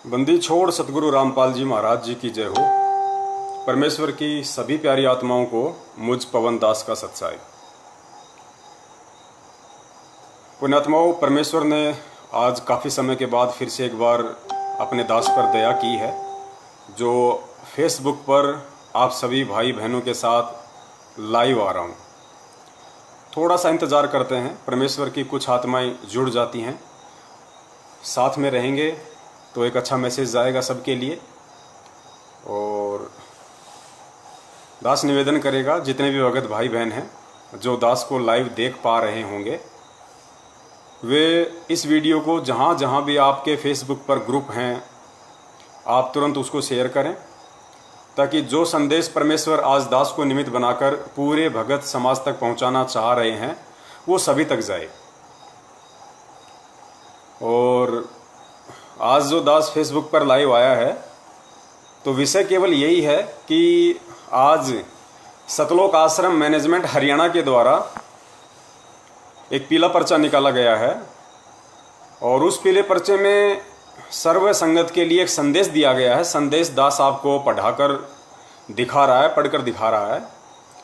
बंदी छोड़ सतगुरु रामपाल जी महाराज जी की जय हो। परमेश्वर की सभी प्यारी आत्माओं को मुझ पवन दास का सत्साई। पुण्यात्माओं, परमेश्वर ने आज काफ़ी समय के बाद फिर से एक बार अपने दास पर दया की है, जो फेसबुक पर आप सभी भाई बहनों के साथ लाइव आ रहा हूँ। थोड़ा सा इंतज़ार करते हैं, परमेश्वर की कुछ आत्माएं जुड़ जाती हैं, साथ में रहेंगे तो एक अच्छा मैसेज जाएगा सबके लिए। और दास निवेदन करेगा, जितने भी भगत भाई बहन हैं जो दास को लाइव देख पा रहे होंगे, वे इस वीडियो को जहाँ जहाँ भी आपके फेसबुक पर ग्रुप हैं, आप तुरंत उसको शेयर करें, ताकि जो संदेश परमेश्वर आज दास को निमित्त बनाकर पूरे भगत समाज तक पहुँचाना चाह रहे हैं वो सभी तक जाए। और आज जो दास फेसबुक पर लाइव आया है तो विषय केवल यही है कि आज सतलोक आश्रम मैनेजमेंट हरियाणा के द्वारा एक पीला पर्चा निकाला गया है और उस पीले पर्चे में सर्व संगत के लिए एक संदेश दिया गया है। संदेश दास आपको पढ़कर दिखा रहा है।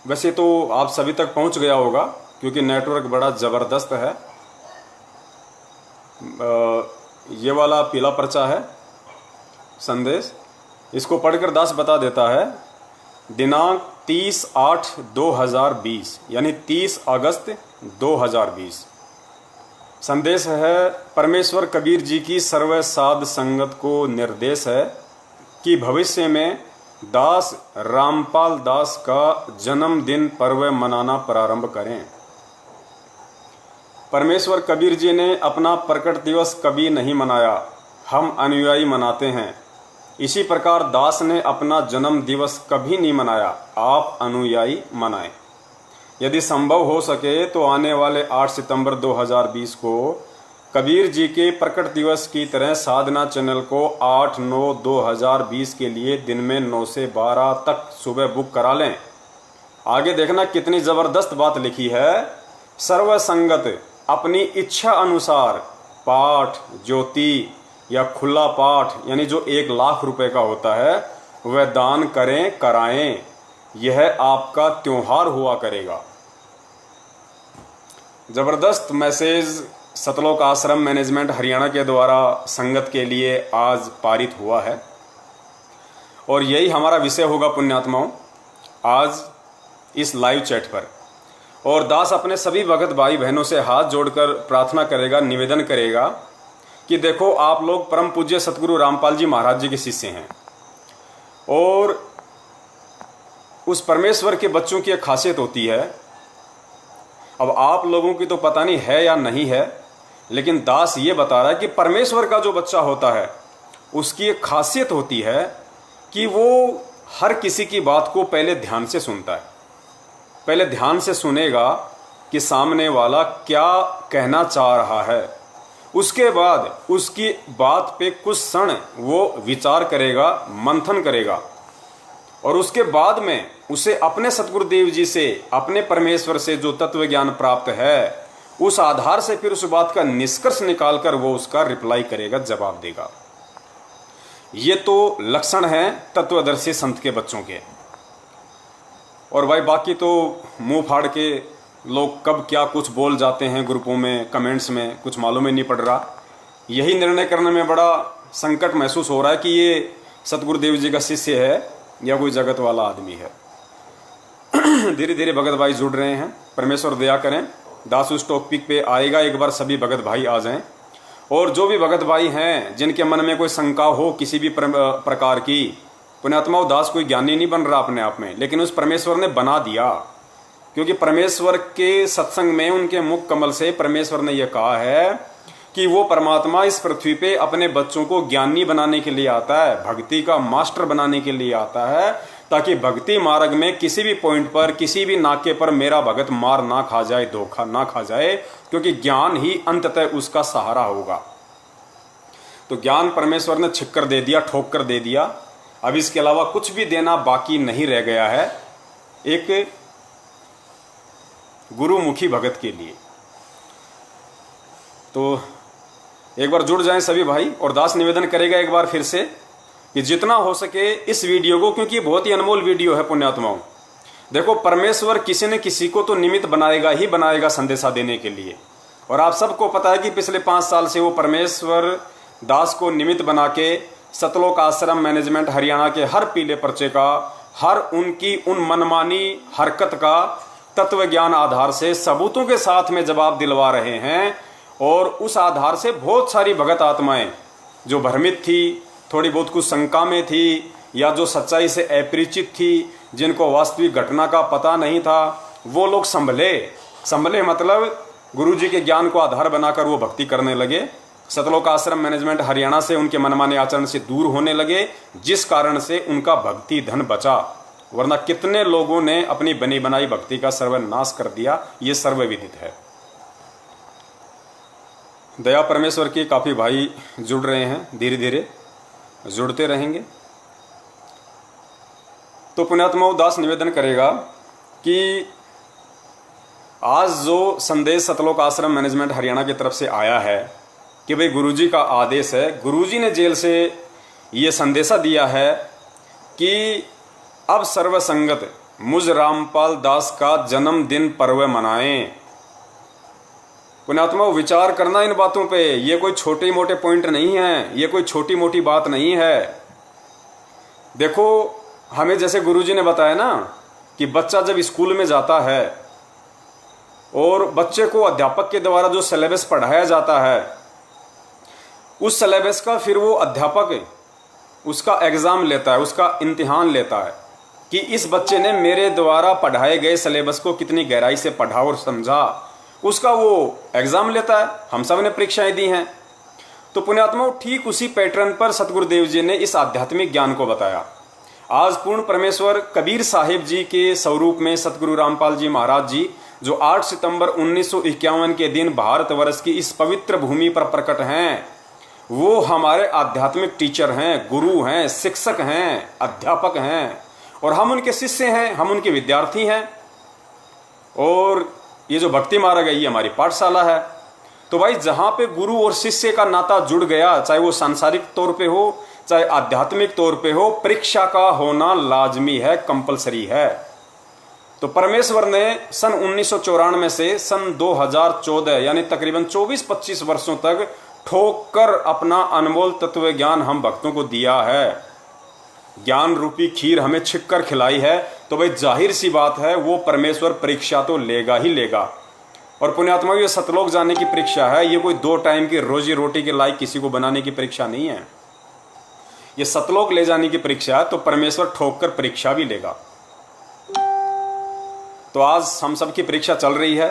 वैसे तो आप सभी तक पहुंच गया होगा क्योंकि नेटवर्क बड़ा ज़बरदस्त है। ये वाला पीला पर्चा है संदेश, इसको पढ़कर दास बता देता है। दिनांक 30/8/2020 यानी 30 अगस्त 2020। संदेश है, परमेश्वर कबीर जी की सर्व साध संगत को निर्देश है कि भविष्य में दास रामपाल दास का जन्मदिन पर्व मनाना प्रारंभ करें। परमेश्वर कबीर जी ने अपना प्रकट दिवस कभी नहीं मनाया, हम अनुयायी मनाते हैं। इसी प्रकार दास ने अपना जन्म दिवस कभी नहीं मनाया, आप अनुयायी मनाएं। यदि संभव हो सके तो आने वाले 8 सितंबर 2020 को कबीर जी के प्रकट दिवस की तरह साधना चैनल को 8/9/2020 के लिए दिन में 9 से 12 तक सुबह बुक करा लें। आगे देखना कितनी ज़बरदस्त बात लिखी है। सर्व संगत अपनी इच्छा अनुसार पाठ, ज्योति या खुला पाठ यानी जो 1 लाख रुपए का होता है वह दान करें, कराएं। यह आपका त्योहार हुआ करेगा। जबरदस्त मैसेज सतलोक आश्रम मैनेजमेंट हरियाणा के द्वारा संगत के लिए आज पारित हुआ है और यही हमारा विषय होगा पुण्यात्माओं आज इस लाइव चैट पर। और दास अपने सभी भगत भाई बहनों से हाथ जोड़कर प्रार्थना करेगा, निवेदन करेगा कि देखो, आप लोग परम पूज्य सतगुरु रामपाल जी महाराज जी के शिष्य हैं और उस परमेश्वर के बच्चों की एक खासियत होती है। अब आप लोगों की तो पता नहीं है या नहीं है, लेकिन दास ये बता रहा है कि परमेश्वर का जो बच्चा होता है उसकी एक खासियत होती है कि वो हर किसी की बात को पहले ध्यान से सुनता है। पहले ध्यान से सुनेगा कि सामने वाला क्या कहना चाह रहा है, उसके बाद उसकी बात पे कुछ क्षण वो विचार करेगा, मंथन करेगा और उसके बाद में उसे अपने सतगुरुदेव जी से, अपने परमेश्वर से जो तत्व ज्ञान प्राप्त है उस आधार से फिर उस बात का निष्कर्ष निकालकर वो उसका रिप्लाई करेगा, जवाब देगा। ये तो लक्षण है तत्वदर्शी संत के बच्चों के। और भाई बाकी तो मुंह फाड़ के लोग कब क्या कुछ बोल जाते हैं ग्रुपों में, कमेंट्स में, कुछ मालूम ही नहीं पड़ रहा। यही निर्णय करने में बड़ा संकट महसूस हो रहा है कि ये सतगुरुदेव जी का शिष्य है या कोई जगत वाला आदमी है। धीरे धीरे भगत भाई जुड़ रहे हैं, परमेश्वर दया करें। दास उस टॉपिक पे आएगा, एक बार सभी भगत भाई आ जाएं। और जो भी भगत भाई हैं जिनके मन में कोई शंका हो किसी भी प्रकार की, पुण्यात्माओं दास कोई ज्ञानी नहीं बन रहा अपने आप में, लेकिन उस परमेश्वर ने बना दिया। क्योंकि परमेश्वर के सत्संग में उनके मुख कमल से परमेश्वर ने यह कहा है कि वो परमात्मा इस पृथ्वी पे अपने बच्चों को ज्ञानी बनाने के लिए आता है, भक्ति का मास्टर बनाने के लिए आता है, ताकि भक्ति मार्ग में किसी भी पॉइंट पर, किसी भी नाके पर मेरा भगत मार ना खा जाए, धोखा ना खा जाए, क्योंकि ज्ञान ही अंततः उसका सहारा होगा। तो ज्ञान परमेश्वर ने छिक्कर दे दिया, ठोक कर दे दिया। अब इसके अलावा कुछ भी देना बाकी नहीं रह गया है एक गुरुमुखी भगत के लिए। तो एक बार जुड़ जाएं सभी भाई। और दास निवेदन करेगा एक बार फिर से कि जितना हो सके इस वीडियो को, क्योंकि बहुत ही अनमोल वीडियो है पुण्यात्माओं। देखो, परमेश्वर किसी न किसी को तो निमित्त बनाएगा ही बनाएगा संदेशा देने के लिए। और आप सबको पता है कि पिछले 5 साल से वो परमेश्वर दास को निमित्त बना के सतलोक आश्रम मैनेजमेंट हरियाणा के हर पीले पर्चे का, हर उनकी उन मनमानी हरकत का तत्व ज्ञान आधार से सबूतों के साथ में जवाब दिलवा रहे हैं। और उस आधार से बहुत सारी भगत आत्माएं जो भ्रमित थी, थोड़ी बहुत कुछ शंका में थी, या जो सच्चाई से अपरिचित थी, जिनको वास्तविक घटना का पता नहीं था, वो लोग संभले मतलब गुरुजी के ज्ञान को आधार बनाकर वो भक्ति करने लगे। सतलोक आश्रम मैनेजमेंट हरियाणा से उनके मनमाने आचरण से दूर होने लगे, जिस कारण से उनका भक्ति धन बचा। वरना कितने लोगों ने अपनी बनी बनाई भक्ति का सर्वनाश कर दिया, ये सर्वविदित है। दया परमेश्वर की काफी भाई जुड़ रहे हैं, धीरे धीरे जुड़ते रहेंगे। तो पुण्यात्मा दास निवेदन करेगा कि आज जो संदेश सतलोक आश्रम मैनेजमेंट हरियाणा की तरफ से आया है कि भाई गुरुजी का आदेश है, गुरुजी ने जेल से ये संदेशा दिया है कि अब सर्वसंगत मुझ रामपाल दास का जन्मदिन पर्व मनाएं। पुण्यात्मा विचार करना इन बातों पे, ये कोई छोटे मोटे पॉइंट नहीं है, ये कोई छोटी मोटी बात नहीं है। देखो, हमें जैसे गुरुजी ने बताया ना कि बच्चा जब स्कूल में जाता है और बच्चे को अध्यापक के द्वारा जो सिलेबस पढ़ाया जाता है, उस सिलेबस का फिर वो अध्यापक उसका एग्जाम लेता है, उसका इम्तिहान लेता है कि इस बच्चे ने मेरे द्वारा पढ़ाए गए सिलेबस को कितनी गहराई से पढ़ा और समझा, उसका वो एग्जाम लेता है। हम सब ने परीक्षाएं दी हैं। तो पुण्यात्माओं, ठीक उसी पैटर्न पर सतगुरुदेव जी ने इस आध्यात्मिक ज्ञान को बताया। आज पूर्ण परमेश्वर कबीर साहिब जी के स्वरूप में सतगुरु रामपाल जी महाराज जी, जो 8 सितंबर 1951 के दिन भारतवर्ष की इस पवित्र भूमि पर प्रकट हैं, वो हमारे आध्यात्मिक टीचर हैं, गुरु हैं, शिक्षक हैं, अध्यापक हैं, और हम उनके शिष्य हैं, हम उनके विद्यार्थी हैं। और ये जो भक्ति मार्ग है ये हमारी पाठशाला है। तो भाई, जहां पे गुरु और शिष्य का नाता जुड़ गया, चाहे वो सांसारिक तौर पे हो चाहे आध्यात्मिक तौर पे हो, परीक्षा का होना लाजमी है, कंपलसरी है। तो परमेश्वर ने सन 1994 से सन 2014 यानी तकरीबन 24-25 वर्षों तक ठोक कर अपना अनमोल तत्व ज्ञान हम भक्तों को दिया है। ज्ञान रूपी खीर हमें छिक कर खिलाई है। तो भाई, जाहिर सी बात है वो परमेश्वर परीक्षा तो लेगा ही लेगा। और पुण्यात्मा, ये सतलोक जाने की परीक्षा है, ये कोई 2 टाइम की रोजी रोटी के लायक किसी को बनाने की परीक्षा नहीं है। ये सतलोक ले जाने की परीक्षा है, तो परमेश्वर ठोक कर परीक्षा भी लेगा। तो आज हम सब की परीक्षा चल रही है।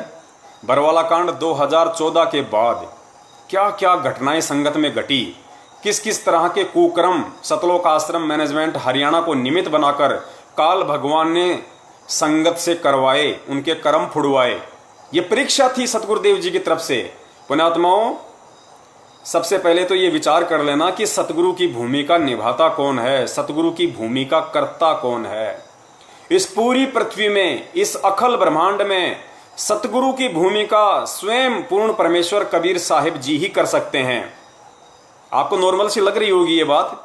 बरवाला कांड 2014 के बाद क्या क्या घटनाएं संगत में घटी, किस किस तरह के कुकर्म सतलोक आश्रम मैनेजमेंट हरियाणा को निमित्त बनाकर काल भगवान ने संगत से करवाए, उनके कर्म फुड़वाए, ये परीक्षा थी सतगुरुदेव जी की तरफ से। पुण्यात्माओं, सबसे पहले तो ये विचार कर लेना कि सतगुरु की भूमिका निभाता कौन है, सतगुरु की भूमिका करता कौन है। इस पूरी पृथ्वी में, इस अखल ब्रह्मांड में सतगुरु की भूमिका स्वयं पूर्ण परमेश्वर कबीर साहिब जी ही कर सकते हैं। आपको नॉर्मल सी लग रही होगी ये बात,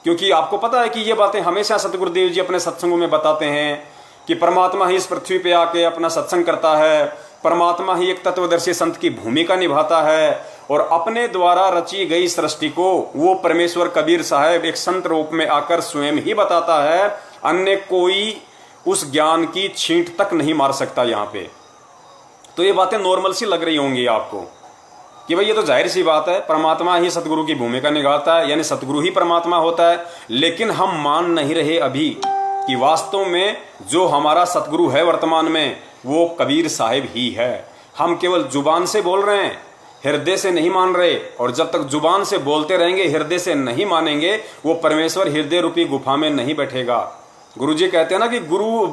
क्योंकि आपको पता है कि ये बातें हमेशा सतगुरुदेव जी अपने सत्संगों में बताते हैं कि परमात्मा ही इस पृथ्वी पे आके अपना सत्संग करता है, परमात्मा ही एक तत्वदर्शी संत की भूमिका निभाता है, और अपने द्वारा रची गई सृष्टि को वो परमेश्वर कबीर साहब एक संत रूप में आकर स्वयं ही बताता है। अन्य कोई उस ज्ञान की छींट तक नहीं मार सकता यहाँ पे। तो ये बातें नॉर्मल सी लग रही होंगी आपको कि भाई ये तो जाहिर सी बात है, परमात्मा ही सतगुरु की भूमिका निभाता है, यानी सतगुरु ही परमात्मा होता है। लेकिन हम मान नहीं रहे अभी कि वास्तव में जो हमारा सतगुरु है वर्तमान में, वो कबीर साहिब ही है। हम केवल जुबान से बोल रहे हैं, हृदय से नहीं मान रहे। और जब तक जुबान से बोलते रहेंगे, हृदय से नहीं मानेंगे, वो परमेश्वर हृदय रूपी गुफा में नहीं बैठेगा। गुरुजी कहते हैं ना कि गुरु,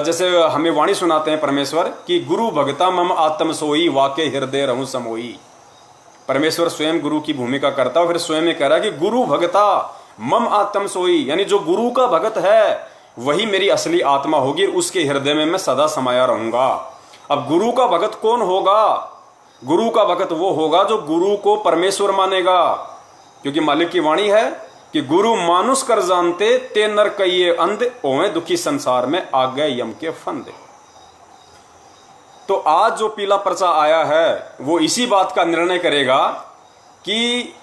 जैसे हमें वाणी सुनाते हैं परमेश्वर कि गुरु भगता मम आत्म सोई, वाके हृदय रहूं समोई। परमेश्वर स्वयं गुरु की भूमिका करता है, फिर स्वयं में कह रहा है कि गुरु भगता मम आत्म सोई, यानी जो गुरु का भगत है वही मेरी असली आत्मा होगी, उसके हृदय में मैं सदा समाया रहूंगा। अब गुरु का भगत कौन होगा? गुरु का भक्त वो होगा जो गुरु को परमेश्वर मानेगा, क्योंकि मालिक की वाणी है कि गुरु मानुष कर जानते ते नर कहिए अंध, ओए दुखी संसार में आ गए यम के फंदे। तो आज जो पीला पर्चा आया है वो इसी बात का निर्णय करेगा कि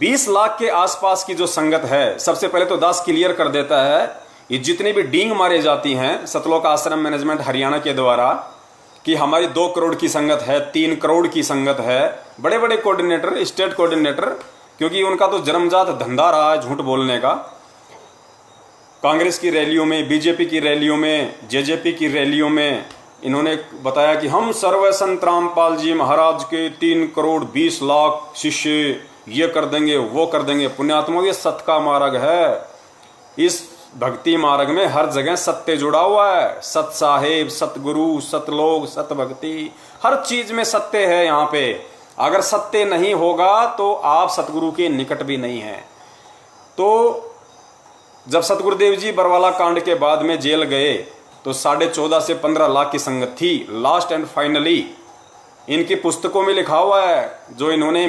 20 लाख के आसपास की जो संगत है, सबसे पहले तो दास क्लियर कर देता है, ये जितनी भी डींग मारे जाती हैं सतलोक आश्रम मैनेजमेंट हरियाणा के द्वारा कि हमारी 2 करोड़ की संगत है, 3 करोड़ की संगत है, बड़े बड़े कोऑर्डिनेटर, स्टेट कोऑर्डिनेटर, क्योंकि उनका तो जन्मजात धंधा रहा है झूठ बोलने का। कांग्रेस की रैलियों में, बीजेपी की रैलियों में, जेजेपी की रैलियों में इन्होंने बताया कि हम सर्व संत रामपाल जी महाराज के 3 करोड़ 20 लाख शिष्य ये कर देंगे, वो कर देंगे। पुण्यात्माओं, ये सत्य का मार्ग है। इस भक्ति मार्ग में हर जगह सत्य जुड़ा हुआ है। सत साहेब, सतगुरु, सतलोक, सत भक्ति, हर चीज में सत्य है। यहाँ पे अगर सत्य नहीं होगा तो आप सतगुरु के निकट भी नहीं हैं। तो जब सतगुरुदेव जी बरवाला कांड के बाद में जेल गए तो 14.5 से 15 लाख की संगत थी। लास्ट एंड फाइनली इनकी पुस्तकों में लिखा हुआ है, जो इन्होंने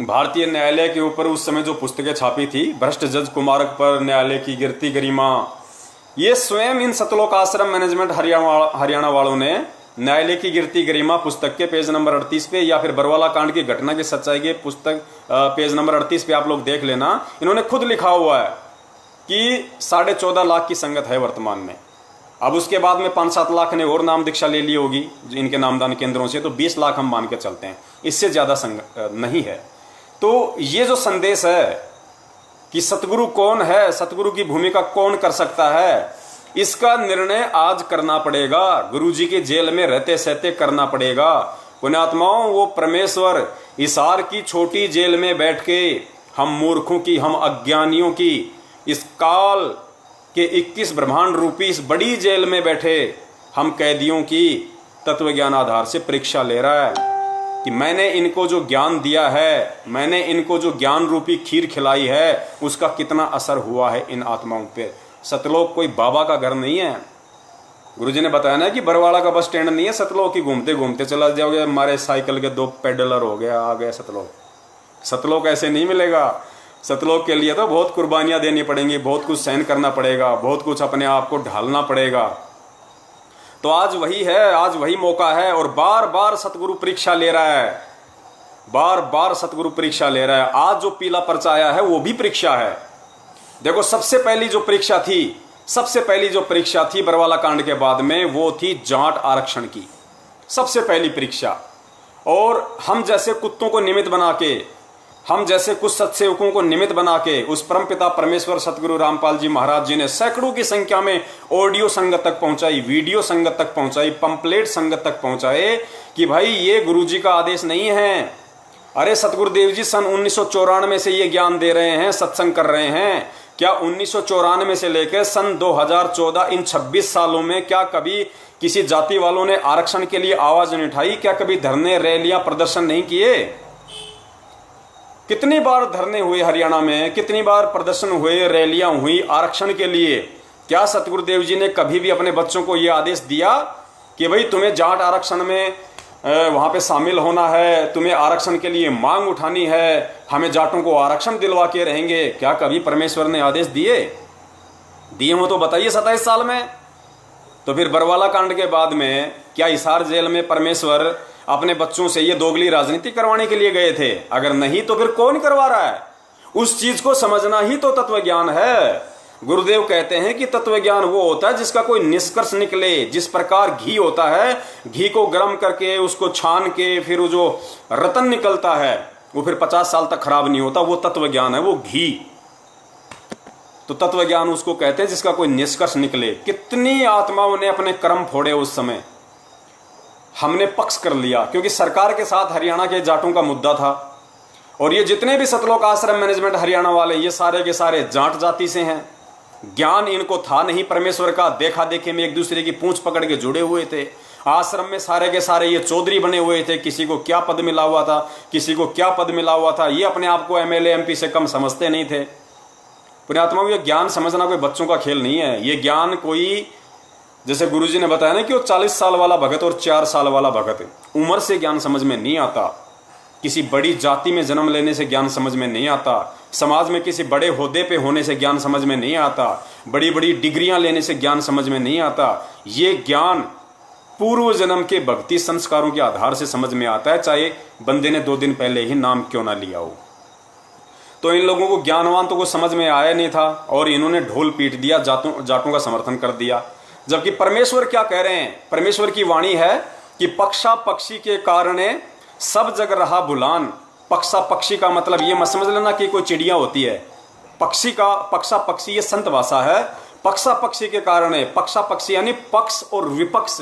भारतीय न्यायालय के ऊपर उस समय जो पुस्तकें छापी थी, भ्रष्ट जज कुमारक पर न्यायालय की गिरती गरिमा, ये स्वयं इन सतलोक आश्रम मैनेजमेंट हरियाणा वालों ने न्यायालय की गिरती गरिमा पुस्तक के पेज नंबर 38 पे, या फिर बरवाला कांड की घटना की सच्चाई के पुस्तक पेज नंबर 38 पे आप लोग देख लेना, इन्होंने खुद लिखा हुआ है कि 14.5 लाख की संगत है वर्तमान में। अब उसके बाद में 5-7 लाख ने और नाम दीक्षा ले ली होगी इनके नामदान केंद्रों से, तो 20 लाख हम मान के चलते हैं, इससे ज्यादा संगत नहीं है। तो ये जो संदेश है कि सतगुरु कौन है, सतगुरु की भूमिका कौन कर सकता है, इसका निर्णय आज करना पड़ेगा। गुरुजी के जेल में रहते सहते करना पड़ेगा। पुण्यात्माओं, वो परमेश्वर इसार की छोटी जेल में बैठ के हम मूर्खों की, हम अज्ञानियों की, इस काल के 21 ब्रह्मांड रूपी इस बड़ी जेल में बैठे हम कैदियों की तत्व ज्ञान आधार से परीक्षा ले रहा है कि मैंने इनको जो ज्ञान दिया है, मैंने इनको जो ज्ञान रूपी खीर खिलाई है, उसका कितना असर हुआ है इन आत्माओं पे। सतलोक कोई बाबा का घर नहीं है। गुरुजी ने बताया ना कि बरवाड़ा का बस स्टैंड नहीं है सतलोक की, घूमते घूमते चला जाओगे, हमारे साइकिल के 2 पेडलर हो गया, आ गए सतलोक। सतलोक ऐसे नहीं मिलेगा। सतलोक के लिए तो बहुत कुर्बानियां देनी पड़ेंगी, बहुत कुछ सहन करना पड़ेगा, बहुत कुछ अपने आप को ढालना पड़ेगा। तो आज वही है, आज वही मौका है, और बार बार सतगुरु परीक्षा ले रहा है, बार बार सतगुरु परीक्षा ले रहा है। आज जो पीला पर्चा आया है वो भी परीक्षा है। देखो, सबसे पहली जो परीक्षा थी, सबसे पहली जो परीक्षा थी बरवाला कांड के बाद में, वो थी जाट आरक्षण की सबसे पहली परीक्षा। और हम जैसे कुत्तों को निमित्त बना के, हम जैसे कुछ सत्सेवकों को निमित्त बना के उस परमपिता परमेश्वर सतगुरु रामपाल जी महाराज जी ने सैकड़ों की संख्या में ऑडियो संगत तक पहुंचाई, वीडियो संगत तक पहुंचाई, पंपलेट संगत तक पहुंचाए कि भाई ये गुरुजी का आदेश नहीं है। अरे सतगुरुदेव जी सन 1994 से ये ज्ञान दे रहे हैं, सत्संग कर रहे हैं। क्या 1994 से लेकर सन 2014 इन 26 सालों में क्या कभी किसी जाति वालों ने आरक्षण के लिए आवाज नहीं उठाई? क्या कभी धरने, रैलियां, प्रदर्शन नहीं किए? कितनी बार धरने हुए हरियाणा में, कितनी बार प्रदर्शन हुए, रैलियां हुई आरक्षण के लिए। क्या सतगुरुदेव जी ने कभी भी अपने बच्चों को यह आदेश दिया कि भाई तुम्हें जाट आरक्षण में वहां पे शामिल होना है, तुम्हें आरक्षण के लिए मांग उठानी है, हमें जाटों को आरक्षण दिलवा के रहेंगे? क्या कभी परमेश्वर ने आदेश दिए हो तो बताइए 27 साल में। तो फिर बरवाला कांड के बाद में क्या हिसार जेल में परमेश्वर अपने बच्चों से ये दोगली राजनीति करवाने के लिए गए थे? अगर नहीं तो फिर कौन करवा रहा है? उस चीज को समझना ही तो तत्व ज्ञान है। गुरुदेव कहते हैं कि तत्व ज्ञान वो होता है जिसका कोई निष्कर्ष निकले। जिस प्रकार घी होता है, घी को गर्म करके उसको छान के फिर वो जो रतन निकलता है वो फिर 50 साल तक खराब नहीं होता, वो तत्व ज्ञान है, वो घी। तो तत्व ज्ञान उसको कहते हैं जिसका कोई निष्कर्ष निकले। कितनी आत्माओं ने अपने कर्म फोड़े उस समय, हमने पक्ष कर लिया क्योंकि सरकार के साथ हरियाणा के जाटों का मुद्दा था। और ये जितने भी सतलोक आश्रम मैनेजमेंट हरियाणा वाले, ये सारे के सारे जाट जाति से हैं। ज्ञान इनको था नहीं परमेश्वर का, देखा देखे में एक दूसरे की पूंछ पकड़ के जुड़े हुए थे। आश्रम में सारे के सारे ये चौधरी बने हुए थे, किसी को क्या पद मिला हुआ था, किसी को क्या पद मिला हुआ था। ये अपने आप को एमएलए एमपी से कम समझते नहीं थे। पुण्यात्माओं, ये ज्ञान समझना कोई बच्चों का खेल नहीं है। ये ज्ञान कोई जैसे गुरुजी ने बताया ना कि वो 40 साल वाला भगत और 4 साल वाला भगत, उम्र से ज्ञान समझ में नहीं आता, किसी बड़ी जाति में जन्म लेने से ज्ञान समझ में नहीं आता, समाज में किसी बड़े ओहदे पे होने से ज्ञान समझ में नहीं आता, बड़ी बड़ी डिग्रियां लेने से ज्ञान समझ में नहीं आता। ये ज्ञान पूर्व जन्म के भक्ति संस्कारों के आधार से समझ में आता है, चाहे बंदे ने 2 दिन पहले ही नाम क्यों ना लिया हो। तो इन लोगों को, ज्ञानवान तो को समझ में आया नहीं था और इन्होंने ढोल पीट दिया, जाटों का समर्थन कर दिया। जबकि परमेश्वर क्या कह रहे हैं, परमेश्वर की वाणी है कि पक्षा पक्षी के कारण सब जग रहा बुलान। पक्षा पक्षी का मतलब ये मत समझ लेना कि कोई चिड़िया होती है, पक्षी का पक्षा पक्षी ये संत भाषा है। पक्षा पक्षी के कारण है, पक्षा पक्षी यानी पक्ष और विपक्ष,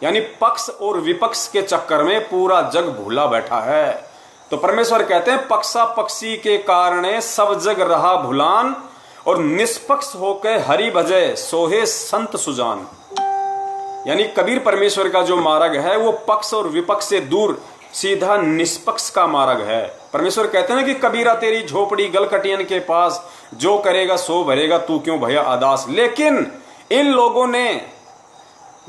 यानी पक्ष और विपक्ष के चक्कर में पूरा जग भूला बैठा है। तो परमेश्वर कहते हैं पक्षा पक्षी के कारण सब जग रहा भुलान, और निष्पक्ष होकर हरि भजय सोहे संत सुजान। यानी कबीर परमेश्वर का जो मार्ग है वो पक्ष और विपक्ष से दूर सीधा निष्पक्ष का मार्ग है। परमेश्वर कहते हैं ना कि कबीरा तेरी झोपड़ी गलकटियन के पास, जो करेगा सो भरेगा तू क्यों भैया अदास। लेकिन इन लोगों ने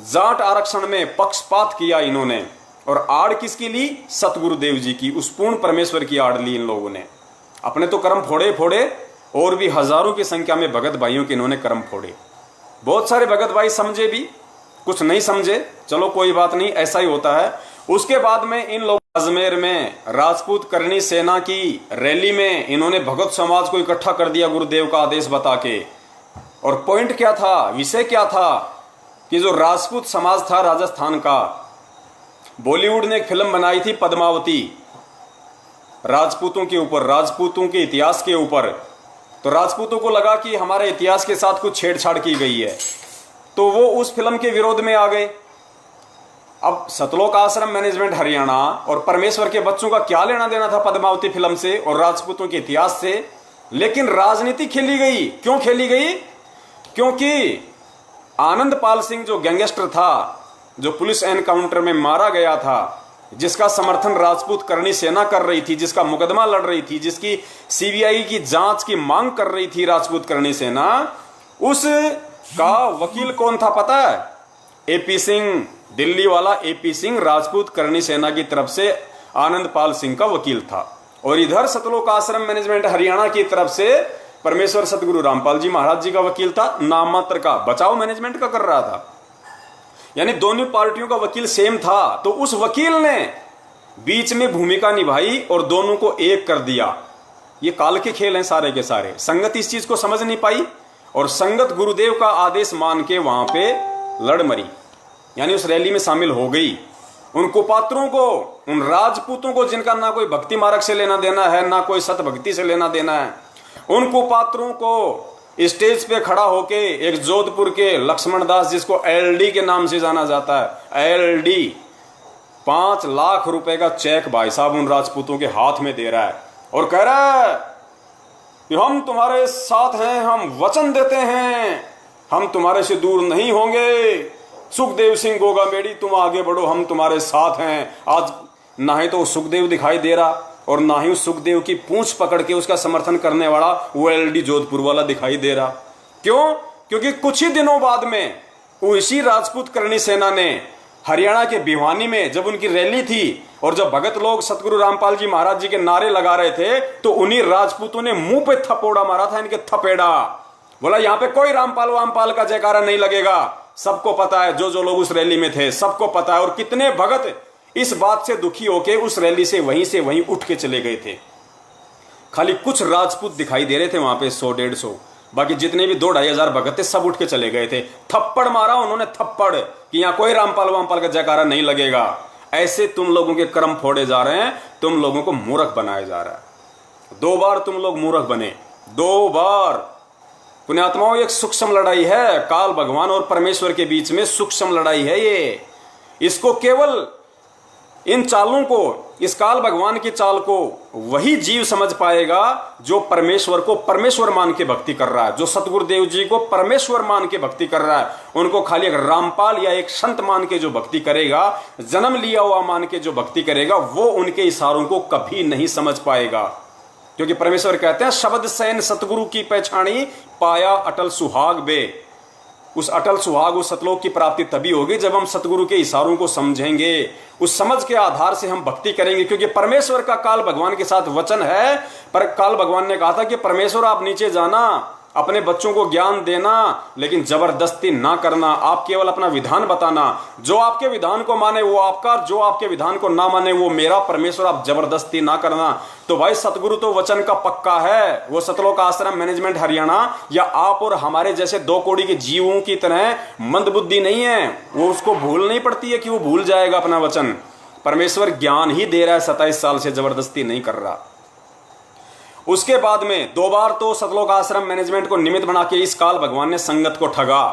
जाट आरक्षण में पक्षपात किया इन्होंने, और आड़ किसकी ली? सतगुरुदेव जी की, उस पूर्ण परमेश्वर की आड़ ली इन लोगों ने। अपने तो कर्म फोड़े फोड़े, और भी हजारों की संख्या में भगत भाइयों के इन्होंने कर्म फोड़े। बहुत सारे भगत भाई समझे भी, कुछ नहीं समझे, चलो कोई बात नहीं, ऐसा ही होता है। उसके बाद में इन लोगों अजमेर में राजपूत करनी सेना की रैली में इन्होंने भगत समाज को इकट्ठा कर दिया गुरुदेव का आदेश बता के। और पॉइंट क्या था, विषय क्या था कि जो राजपूत समाज था राजस्थान का, बॉलीवुड ने एक फिल्म बनाई थी पद्मावती, राजपूतों के ऊपर, राजपूतों के इतिहास के ऊपर। तो राजपूतों को लगा कि हमारे इतिहास के साथ कुछ छेड़छाड़ की गई है, तो वो उस फिल्म के विरोध में आ गए। अब सतलोक आश्रम मैनेजमेंट हरियाणा और परमेश्वर के बच्चों का क्या लेना देना था पद्मावती फिल्म से और राजपूतों के इतिहास से? लेकिन राजनीति खेली गई। क्यों खेली गई? क्योंकि आनंद पाल सिंह जो गैंगस्टर था, जो पुलिस एनकाउंटर में मारा गया था, जिसका समर्थन राजपूत करनी सेना कर रही थी, जिसका मुकदमा लड़ रही थी, जिसकी सीबीआई की जांच की मांग कर रही थी राजपूत करनी सेना, उसका वकील कौन था पता है? एपी सिंह, दिल्ली वाला एपी सिंह राजपूत करनी सेना की तरफ से आनंद पाल सिंह का वकील था। और इधर सतलोक आश्रम मैनेजमेंट हरियाणा की तरफ से परमेश्वर सतगुरु रामपाल जी महाराज जी का वकील था, नाम मात्र का, बचाव मैनेजमेंट का कर रहा था। यानी दोनों पार्टियों का वकील सेम था। तो उस वकील ने बीच में भूमिका निभाई और दोनों को एक कर दिया। ये काल के खेल हैं सारे के सारे। संगत इस चीज को समझ नहीं पाई और संगत गुरुदेव का आदेश मान के वहां पे लड़ मरी, यानी उस रैली में शामिल हो गई। उन कुपात्रों को, उन राजपूतों को जिनका ना कोई भक्ति मार्ग से लेना देना है, ना कोई सत भक्ति से लेना देना है, उन कुपात्रों को स्टेज पे खड़ा होके एक जोधपुर के लक्ष्मण दास, जिसको एलडी के नाम से जाना जाता है, एलडी 5 लाख रुपए का चेक भाई साहब उन राजपूतों के हाथ में दे रहा है और कह रहा है कि हम तुम्हारे साथ हैं, हम वचन देते हैं, हम तुम्हारे से दूर नहीं होंगे। सुखदेव सिंह गोगामेडी, तुम आगे बढ़ो, हम तुम्हारे साथ हैं। आज ना ही तो सुखदेव दिखाई दे रहा और ना ही उस सुखदेव की पूंछ पकड़ के उसका समर्थन करने वाला वो एलडी जोधपुर वाला दिखाई दे रहा। क्यों? क्योंकि कुछ ही दिनों बाद में इसी राजपूत करनी सेना ने हरियाणा के भिवानी में जब उनकी रैली थी और जब भगत लोग सतगुरु रामपाल जी महाराज जी के नारे लगा रहे थे, तो उन्हीं राजपूतों ने मुंह पे थपोड़ा मारा था, इनके थपेड़ा। बोला यहां पे कोई रामपाल वामपाल का जयकारा नहीं लगेगा। सबको पता है, जो जो लोग उस रैली में थे सबको पता है। और कितने भगत इस बात से दुखी होके उस रैली से वहीं उठ के चले गए थे। खाली कुछ राजपूत दिखाई दे रहे थे वहां पे, 100-150, बाकी जितने भी 2-2.5 हजार भगत थे सब उठ के चले गए थे। थप्पड़ मारा उन्होंने, थप्पड़, कि यहां कोई रामपाल वामपाल का जयकारा नहीं लगेगा। ऐसे तुम लोगों के कर्म फोड़े जा रहे हैं, तुम लोगों को मूर्ख बनाया जा रहा है। 2 बार तुम लोग मूर्ख बने, 2 बार। पुण्यात्माओं, एक सूक्ष्म लड़ाई है, काल भगवान और परमेश्वर के बीच में सूक्ष्म लड़ाई है ये। इसको केवल इन चालों को, इस काल भगवान की चाल को वही जीव समझ पाएगा जो परमेश्वर को परमेश्वर मान के भक्ति कर रहा है, जो सतगुरुदेव जी को परमेश्वर मान के भक्ति कर रहा है। उनको खाली एक रामपाल या एक संत मान के जो भक्ति करेगा, जन्म लिया हुआ मान के जो भक्ति करेगा, वो उनके इशारों को कभी नहीं समझ पाएगा। क्योंकि परमेश्वर कहते हैं शब्द सैन सतगुरु की पहचानी, पाया अटल सुहाग बे। उस अटल सुहाग, उस सतलोक की प्राप्ति तभी होगी जब हम सतगुरु के इशारों को समझेंगे, उस समझ के आधार से हम भक्ति करेंगे। क्योंकि परमेश्वर का काल भगवान के साथ वचन है, पर काल भगवान ने कहा था कि परमेश्वर आप नीचे जाना, अपने बच्चों को ज्ञान देना, लेकिन जबरदस्ती ना करना, आप केवल अपना विधान बताना। जो आपके विधान को माने वो आपका, जो आपके विधान को ना माने वो मेरा। परमेश्वर आप जबरदस्ती ना करना। तो भाई सतगुरु तो वचन का पक्का है। वो सतलोक आश्रम मैनेजमेंट हरियाणा या आप और हमारे जैसे 2 कौड़ी के जीवों की तरह मंदबुद्धि नहीं है। वो उसको भूल नहीं पड़ती है कि वो भूल जाएगा अपना वचन। परमेश्वर ज्ञान ही दे रहा है, 27 साल से जबरदस्ती नहीं कर रहा। उसके बाद में 2 बार तो सतलोक आश्रम मैनेजमेंट को निमित्त बना के इस काल भगवान ने संगत को ठगा।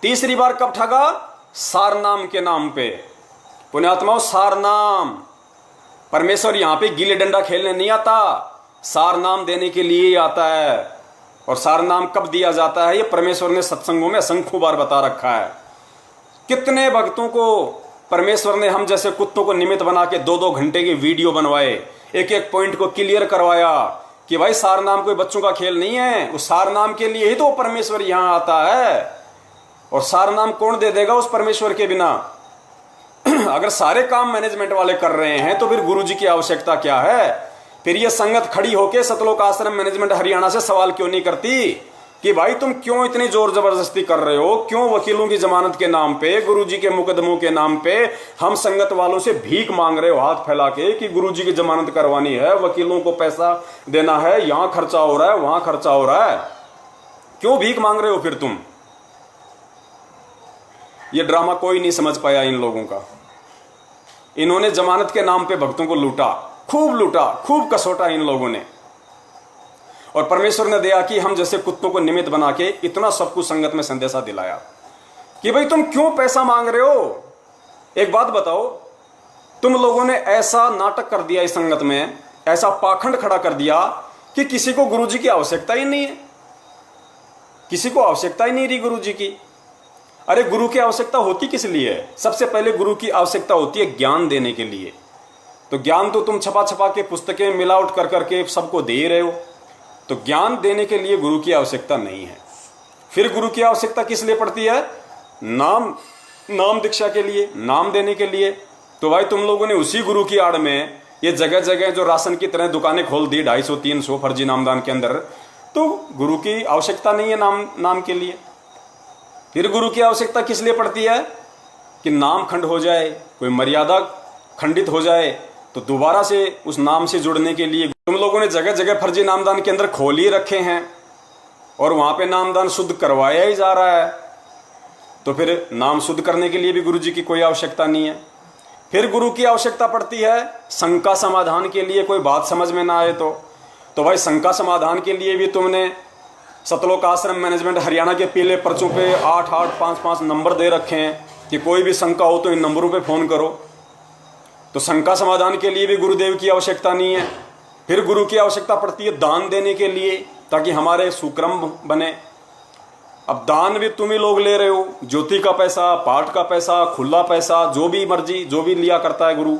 तीसरी बार कब ठगा? सारनाम के नाम पे। पुण्यात्माओं, सारनाम। परमेश्वर यहां पे गिल्ली डंडा खेलने नहीं आता, सारनाम देने के लिए आता है। और सारनाम कब दिया जाता है ये परमेश्वर ने सत्संगों में असंख्य बार बता रखा है। कितने भक्तों को परमेश्वर ने हम जैसे कुत्तों को निमित्त बना के 2-2 घंटे की वीडियो बनवाए, एक एक पॉइंट को क्लियर करवाया कि भाई सारनाम कोई बच्चों का खेल नहीं है। उस सारनाम के लिए ही तो परमेश्वर यहां आता है। और सारनाम कौन दे देगा उस परमेश्वर के बिना? अगर सारे काम मैनेजमेंट वाले कर रहे हैं तो फिर गुरुजी की आवश्यकता क्या है? फिर ये संगत खड़ी होके सतलोक आश्रम मैनेजमेंट हरियाणा से सवाल क्यों नहीं करती कि भाई तुम क्यों इतनी जोर जबरदस्ती कर रहे हो? क्यों वकीलों की जमानत के नाम पे, गुरुजी के मुकदमों के नाम पे हम संगत वालों से भीख मांग रहे हो हाथ फैला के कि गुरुजी की जमानत करवानी है, वकीलों को पैसा देना है, यहां खर्चा हो रहा है, वहां खर्चा हो रहा है? क्यों भीख मांग रहे हो फिर तुम? ये ड्रामा कोई नहीं समझ पाया इन लोगों का। इन्होंने जमानत के नाम पे भक्तों को लूटा, खूब कसोटा इन लोगों ने। और परमेश्वर ने दया की, हम जैसे कुत्तों को निमित्त बना के इतना सब कुछ संगत में संदेशा दिलाया कि भाई तुम क्यों पैसा मांग रहे हो? एक बात बताओ, तुम लोगों ने ऐसा नाटक कर दिया इस संगत में, ऐसा पाखंड खड़ा कर दिया कि किसी को गुरुजी की आवश्यकता ही नहीं है। किसी को आवश्यकता ही नहीं रही गुरुजी की। अरे गुरु की आवश्यकता होती किस लिए है? सबसे पहले गुरु की आवश्यकता होती है ज्ञान देने के लिए। तो ज्ञान तो तुम छपा छपा के पुस्तकें मिलावट कर करके सबको दे रहे हो। तो ज्ञान देने के लिए गुरु की आवश्यकता नहीं है। फिर गुरु की आवश्यकता किस लिए पड़ती है? नाम दीक्षा के लिए, नाम देने के लिए। तो भाई तुम लोगों ने उसी गुरु की आड़ में ये जगह जगह जो राशन की तरह दुकानें खोल दी 250-300 फर्जी नामदान के अंदर। तो गुरु की आवश्यकता नहीं है नाम के लिए। फिर गुरु की आवश्यकता किस लिए पड़ती है? कि नाम खंड हो जाए, कोई मर्यादा खंडित हो जाए, तो दोबारा से उस नाम से जुड़ने के लिए तुम लोगों ने जगह जगह फर्जी नामदान के अंदर खोल ही रखे हैं और वहां पे नामदान शुद्ध करवाया ही जा रहा है। तो फिर नाम शुद्ध करने के लिए भी गुरु जी की कोई आवश्यकता नहीं है। फिर गुरु की आवश्यकता पड़ती है शंका समाधान के लिए, कोई बात समझ में ना आए तो भाई शंका समाधान के लिए भी तुमने सतलोक आश्रम मैनेजमेंट हरियाणा के पीले पर्चों पे 8855 नंबर दे रखे हैं कि कोई भी शंका हो तो इन नंबरों पे फोन करो। तो शंका समाधान के लिए भी गुरुदेव की आवश्यकता नहीं है। फिर गुरु की आवश्यकता पड़ती है दान देने के लिए, ताकि हमारे सुक्रम बने। अब दान भी तुम ही लोग ले रहे हो, ज्योति का पैसा, पाठ का पैसा, खुला पैसा, जो भी मर्जी जो भी लिया करता है गुरु।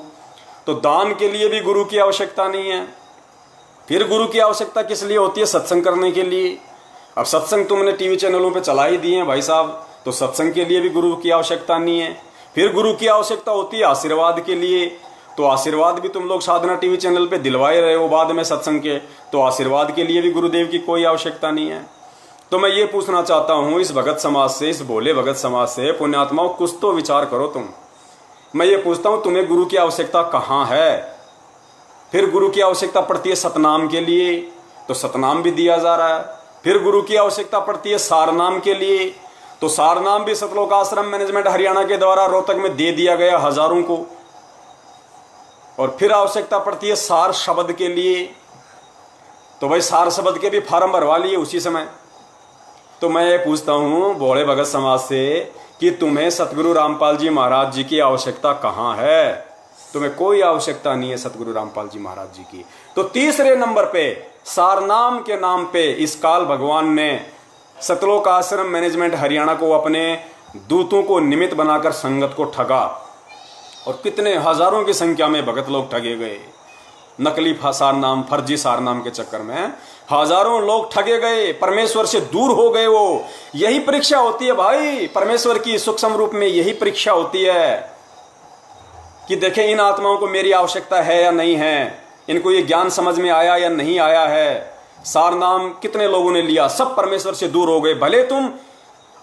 तो दान के लिए भी गुरु की आवश्यकता नहीं है। फिर गुरु की आवश्यकता किस लिए होती है? सत्संग करने के लिए। अब सत्संग तुमने टीवी चैनलों पे चला ही दिए हैं भाई साहब, तो सत्संग के लिए भी गुरु की आवश्यकता नहीं है। फिर गुरु की आवश्यकता होती है आशीर्वाद के लिए। तो आशीर्वाद भी तुम लोग साधना टीवी चैनल पे दिलवाए रहे हो बाद में सत्संग के, तो आशीर्वाद के लिए भी गुरुदेव की कोई आवश्यकता नहीं है। तो मैं ये पूछना चाहता हूं इस भगत समाज से, इस भोले भगत समाज से, पुण्यात्माओं कुछ तो विचार करो तुम। मैं ये पूछता हूं तुम्हें गुरु की आवश्यकता कहां है? फिर गुरु की आवश्यकता पड़ती है सतनाम के लिए, तो सतनाम भी दिया जा रहा है। फिर गुरु की आवश्यकता पड़ती है सारनाम के लिए, तो सारनाम भी सतलोक आश्रम मैनेजमेंट हरियाणा के द्वारा रोहतक में दे दिया गया हजारों को। और फिर आवश्यकता पड़ती है सार शब्द के लिए, तो भाई सार शब्द के भी फार्म भरवा लिए उसी समय। तो मैं ये पूछता हूं भोले भगत समाज से कि तुम्हें सतगुरु रामपाल जी महाराज जी की आवश्यकता कहां है? तुम्हें कोई आवश्यकता नहीं है सतगुरु रामपाल जी महाराज जी की। तो तीसरे नंबर पे सारनाम के नाम पे इस काल भगवान ने सतलोक आश्रम मैनेजमेंट हरियाणा को अपने दूतों को निमित्त बनाकर संगत को ठगा। और कितने हजारों की संख्या में भगत लोग ठगे गए नकली सारनाम, फर्जी सारनाम के चक्कर में। हजारों लोग ठगे गए, परमेश्वर से दूर हो गए। वो यही परीक्षा होती है भाई, परमेश्वर की सूक्ष्म रूप में यही परीक्षा होती है कि देखें इन आत्माओं को मेरी आवश्यकता है या नहीं है, इनको ये ज्ञान समझ में आया या नहीं आया है। सार नाम कितने लोगों ने लिया, सब परमेश्वर से दूर हो गए। भले तुम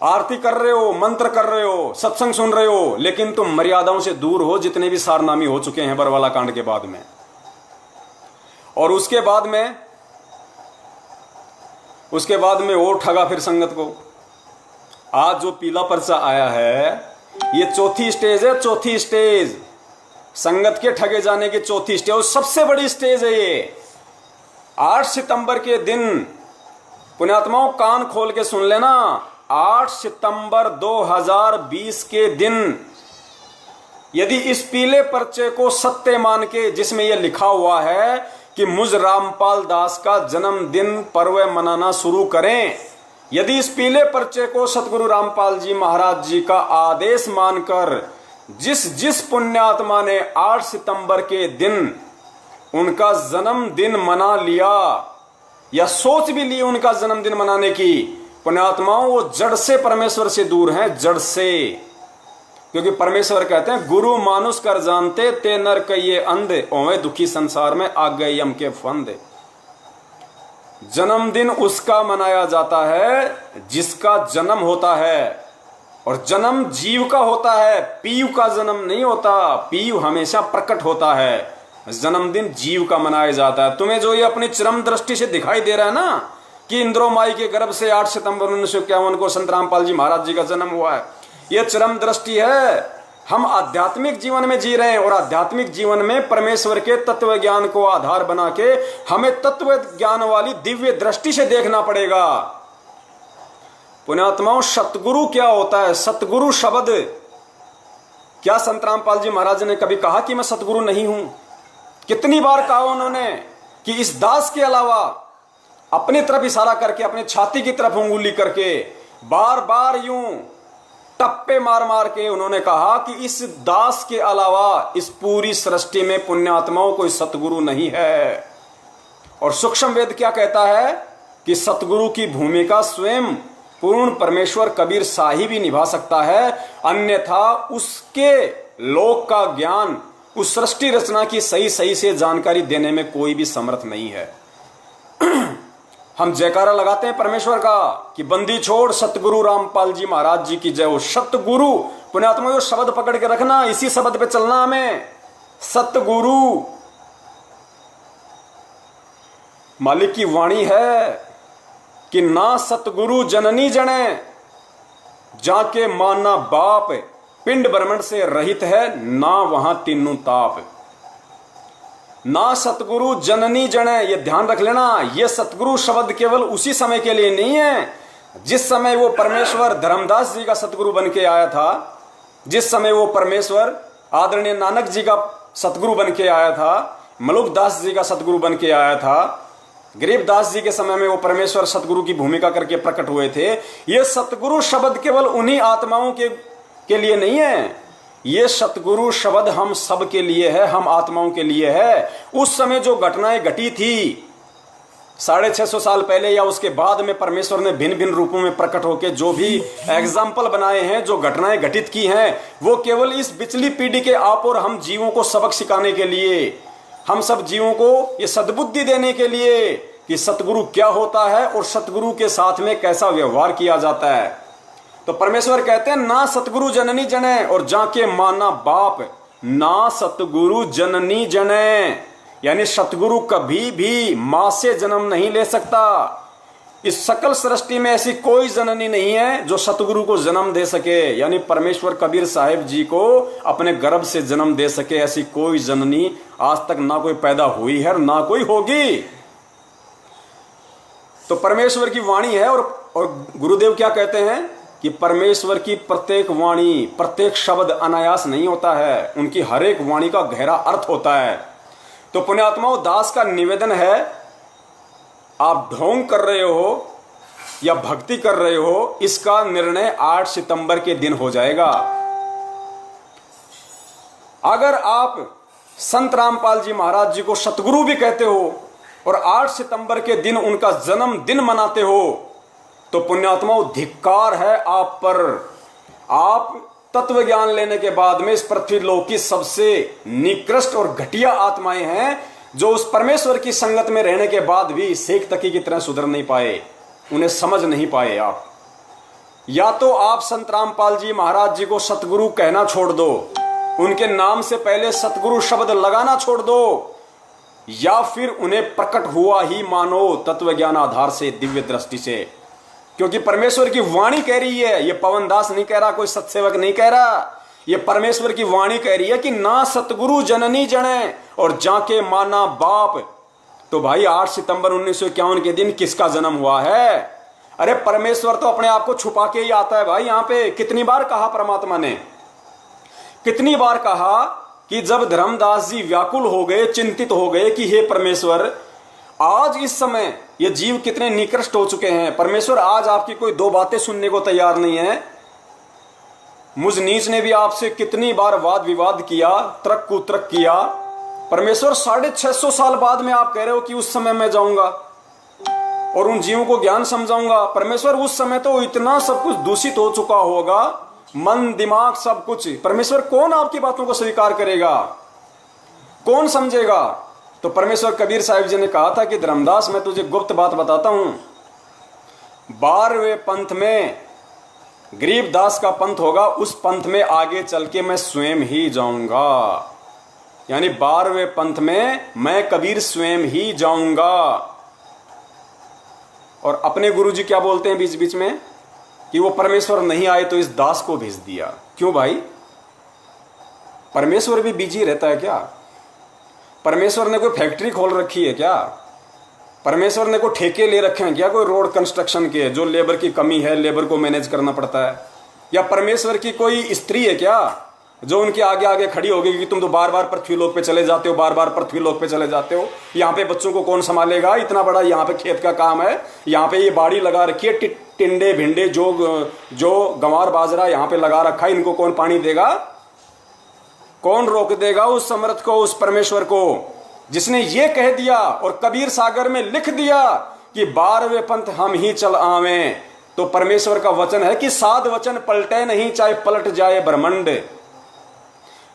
आरती कर रहे हो, मंत्र कर रहे हो, सत्संग सुन रहे हो, लेकिन तुम मर्यादाओं से दूर हो, जितने भी सारनामी हो चुके हैं बरवाला कांड के बाद में। और उसके बाद में और ठगा फिर संगत को। आज जो पीला पर्चा आया है, ये चौथी स्टेज है, चौथी स्टेज संगत के ठगे जाने की चौथी स्टेज, और सबसे बड़ी स्टेज है ये। 8 सितंबर के दिन पुण्यात्माओं कान खोल के सुन लेना, 8 सितंबर 2020 के दिन यदि इस पीले पर्चे को सत्य मान के, जिसमें यह लिखा हुआ है कि मुझ रामपाल दास का जन्मदिन पर्व मनाना शुरू करें, यदि इस पीले पर्चे को सतगुरु रामपाल जी महाराज जी का आदेश मानकर जिस पुण्यात्मा ने 8 सितंबर के दिन उनका जन्मदिन मना लिया या सोच भी ली उनका जन्मदिन मनाने की, पुण्यात्माओं वो जड़ से परमेश्वर से दूर हैं, जड़ से। क्योंकि परमेश्वर कहते हैं गुरु मानुष कर जानते ते नर कहिए अंधे, ओवे दुखी संसार में आ गए यम के फंदे। जन्मदिन उसका मनाया जाता है जिसका जन्म होता है, और जन्म जीव का होता है, पीयू का जन्म नहीं होता। पीयू हमेशा प्रकट होता है, जन्मदिन जीव का मनाया जाता है। तुम्हें जो ये अपनी चरम दृष्टि से दिखाई दे रहा है ना कि इंद्रो माई के गर्भ से 8 सितंबर 1951 को संत रामपाल जी महाराज जी का जन्म हुआ है, ये चरम दृष्टि है। हम आध्यात्मिक जीवन में जी रहे हैं, और आध्यात्मिक जीवन में परमेश्वर के तत्व ज्ञान को आधार बना के हमें तत्व ज्ञान वाली दिव्य दृष्टि से देखना पड़ेगा। पुण्यात्माओं, सतगुरु क्या होता है? सतगुरु शब्द क्या संत रामपाल जी महाराज ने कभी कहा कि मैं सतगुरु नहीं हूं? कितनी बार कहा उन्होंने कि इस दास के अलावा, अपनी तरफ इशारा करके, अपनी छाती की तरफ उंगली करके, बार बार यूं टप्पे मार मार के उन्होंने कहा कि इस दास के अलावा इस पूरी सृष्टि में पुण्यात्माओं कोई सतगुरु नहीं है। और सूक्ष्म वेद क्या कहता है कि सतगुरु की भूमिका स्वयं पूर्ण परमेश्वर कबीर साहिब ही निभा सकता है, अन्यथा उसके लोक का ज्ञान, उस सृष्टि रचना की सही से जानकारी देने में कोई भी समर्थ नहीं है। हम जयकारा लगाते हैं परमेश्वर का कि बंदी छोड़ सतगुरु रामपाल जी महाराज जी की जय हो। सतगुरु पुण्यात्मा, जो शब्द पकड़ के रखना, इसी शब्द पे चलना हमें। सतगुरु मालिक की वाणी है कि ना सतगुरु जननी जने, जाके माना बाप, पिंड ब्रह्मंड से रहित है ना वहां तीनों ताप। ना सतगुरु जननी जने, ये ध्यान रख लेना। ये सतगुरु शब्द केवल उसी समय के लिए नहीं है जिस समय वो परमेश्वर धर्मदास जी का सतगुरु बन के आया था, जिस समय वो परमेश्वर आदरणीय नानक जी का सतगुरु बन के आया था, मलुकदास जी का सतगुरु बन के आया था, गरीबदास जी के समय में वो परमेश्वर सतगुरु की भूमिका करके प्रकट हुए थे। ये सतगुरु शब्द केवल उन्हीं आत्माओं के लिए नहीं है, ये सतगुरु शब्द हम सब के लिए है, हम आत्माओं के लिए है। उस समय जो घटनाएं घटी थी 650 साल पहले या उसके बाद में, परमेश्वर ने भिन्न भिन्न रूपों में प्रकट होकर जो भी एग्जाम्पल बनाए हैं, जो घटनाएं घटित की हैं, वो केवल इस पिछली पीढ़ी के आप और हम जीवों को सबक सिखाने के लिए, हम सब जीवों को ये सद्बुद्धि देने के लिए कि सतगुरु क्या होता है और सतगुरु के साथ में कैसा व्यवहार किया जाता है। तो परमेश्वर कहते हैं ना सतगुरु जननी जने, और जाके माना बाप। ना सतगुरु जननी जने, यानी सतगुरु कभी भी मां से जन्म नहीं ले सकता। इस सकल सृष्टि में ऐसी कोई जननी नहीं है जो सतगुरु को जन्म दे सके, यानी परमेश्वर कबीर साहिब जी को अपने गर्भ से जन्म दे सके, ऐसी कोई जननी आज तक ना कोई पैदा हुई है और ना कोई होगी। तो परमेश्वर की वाणी है। और गुरुदेव क्या कहते हैं कि परमेश्वर की प्रत्येक वाणी, प्रत्येक शब्द अनायास नहीं होता है, उनकी हर एक वाणी का गहरा अर्थ होता है। तो पुण्यात्माओं, दास का निवेदन है, आप ढोंग कर रहे हो या भक्ति कर रहे हो, इसका निर्णय 8 सितंबर के दिन हो जाएगा। अगर आप संत रामपाल जी महाराज जी को सतगुरु भी कहते हो और 8 सितंबर के दिन उनका जन्मदिन मनाते हो, तो पुण्यात्माओं धिक्कार है आप पर। आप तत्व ज्ञान लेने के बाद में इस पृथ्वी लोक की सबसे निकृष्ट और घटिया आत्माएं हैं, जो उस परमेश्वर की संगत में रहने के बाद भी सेक तकी की तरह सुधर नहीं पाए, उन्हें समझ नहीं पाए आप। या तो आप संत रामपाल जी महाराज जी को सतगुरु कहना छोड़ दो, उनके नाम से पहले सतगुरु शब्द लगाना छोड़ दो, या फिर उन्हें प्रकट हुआ ही मानो तत्व ज्ञान आधार से, दिव्य दृष्टि से। क्योंकि परमेश्वर की वाणी कह रही है, ये पवन दास नहीं कह रहा, कोई सत्सेवक नहीं कह रहा, ये परमेश्वर की वाणी कह रही है कि ना सतगुरु जननी जने और जाके माना बाप। तो भाई 8 सितंबर 1951 के दिन किसका जन्म हुआ है? अरे परमेश्वर तो अपने आप को छुपा के ही आता है भाई। यहां पे कितनी बार कहा परमात्मा ने, कितनी बार कहा कि जब धर्मदास जी व्याकुल हो गए, चिंतित हो गए कि हे परमेश्वर, आज इस समय ये जीव कितने निकृष्ट हो चुके हैं, परमेश्वर आज आपकी कोई दो बातें सुनने को तैयार नहीं है। मुझ नीच ने भी आपसे कितनी बार वाद विवाद किया, तर्क कुतर्क किया, परमेश्वर 650 साल बाद में आप कह रहे हो कि उस समय मैं जाऊंगा और उन जीवों को ज्ञान समझाऊंगा। परमेश्वर उस समय तो इतना सब कुछ दूषित हो चुका होगा, मन दिमाग सब कुछ। परमेश्वर कौन आपकी बातों को स्वीकार करेगा, कौन समझेगा? तो परमेश्वर कबीर साहिब जी ने कहा था कि धर्मदास मैं तुझे गुप्त बात बताता हूं, 12वें पंथ में गरीबदास का पंथ होगा, उस पंथ में आगे चल के मैं स्वयं ही जाऊंगा। यानी 12वें पंथ में मैं कबीर स्वयं ही जाऊंगा। और अपने गुरुजी क्या बोलते हैं बीच बीच में कि वो परमेश्वर नहीं आए तो इस दास को भेज दिया। क्यों भाई? परमेश्वर भी बिजी रहता है क्या? परमेश्वर ने कोई फैक्ट्री खोल रखी है क्या? परमेश्वर ने कोई ठेके ले रखे हैं क्या, कोई रोड कंस्ट्रक्शन के, जो लेबर की कमी है, लेबर को मैनेज करना पड़ता है? या परमेश्वर की कोई स्त्री है क्या जो उनके आगे आगे खड़ी होगी कि तुम तो बार बार पृथ्वी लोक पे चले जाते हो, बार बार पृथ्वी लोक पे चले जाते हो, यहाँ पे बच्चों को कौन संभालेगा, इतना बड़ा यहाँ पे खेत का काम है, यहाँ पे ये बाड़ी लगा रखी है, टिंडे भिंडे जो गंवार बाजरा यहाँ पे लगा रखा है, इनको कौन पानी देगा, कौन रोक देगा उस समर्थ को, उस परमेश्वर को जिसने ये कह दिया और कबीर सागर में लिख दिया कि 12वें पंथ हम ही चल आवें। तो परमेश्वर का वचन है कि साध वचन पलटे नहीं, चाहे पलट जाए ब्रह्मांड।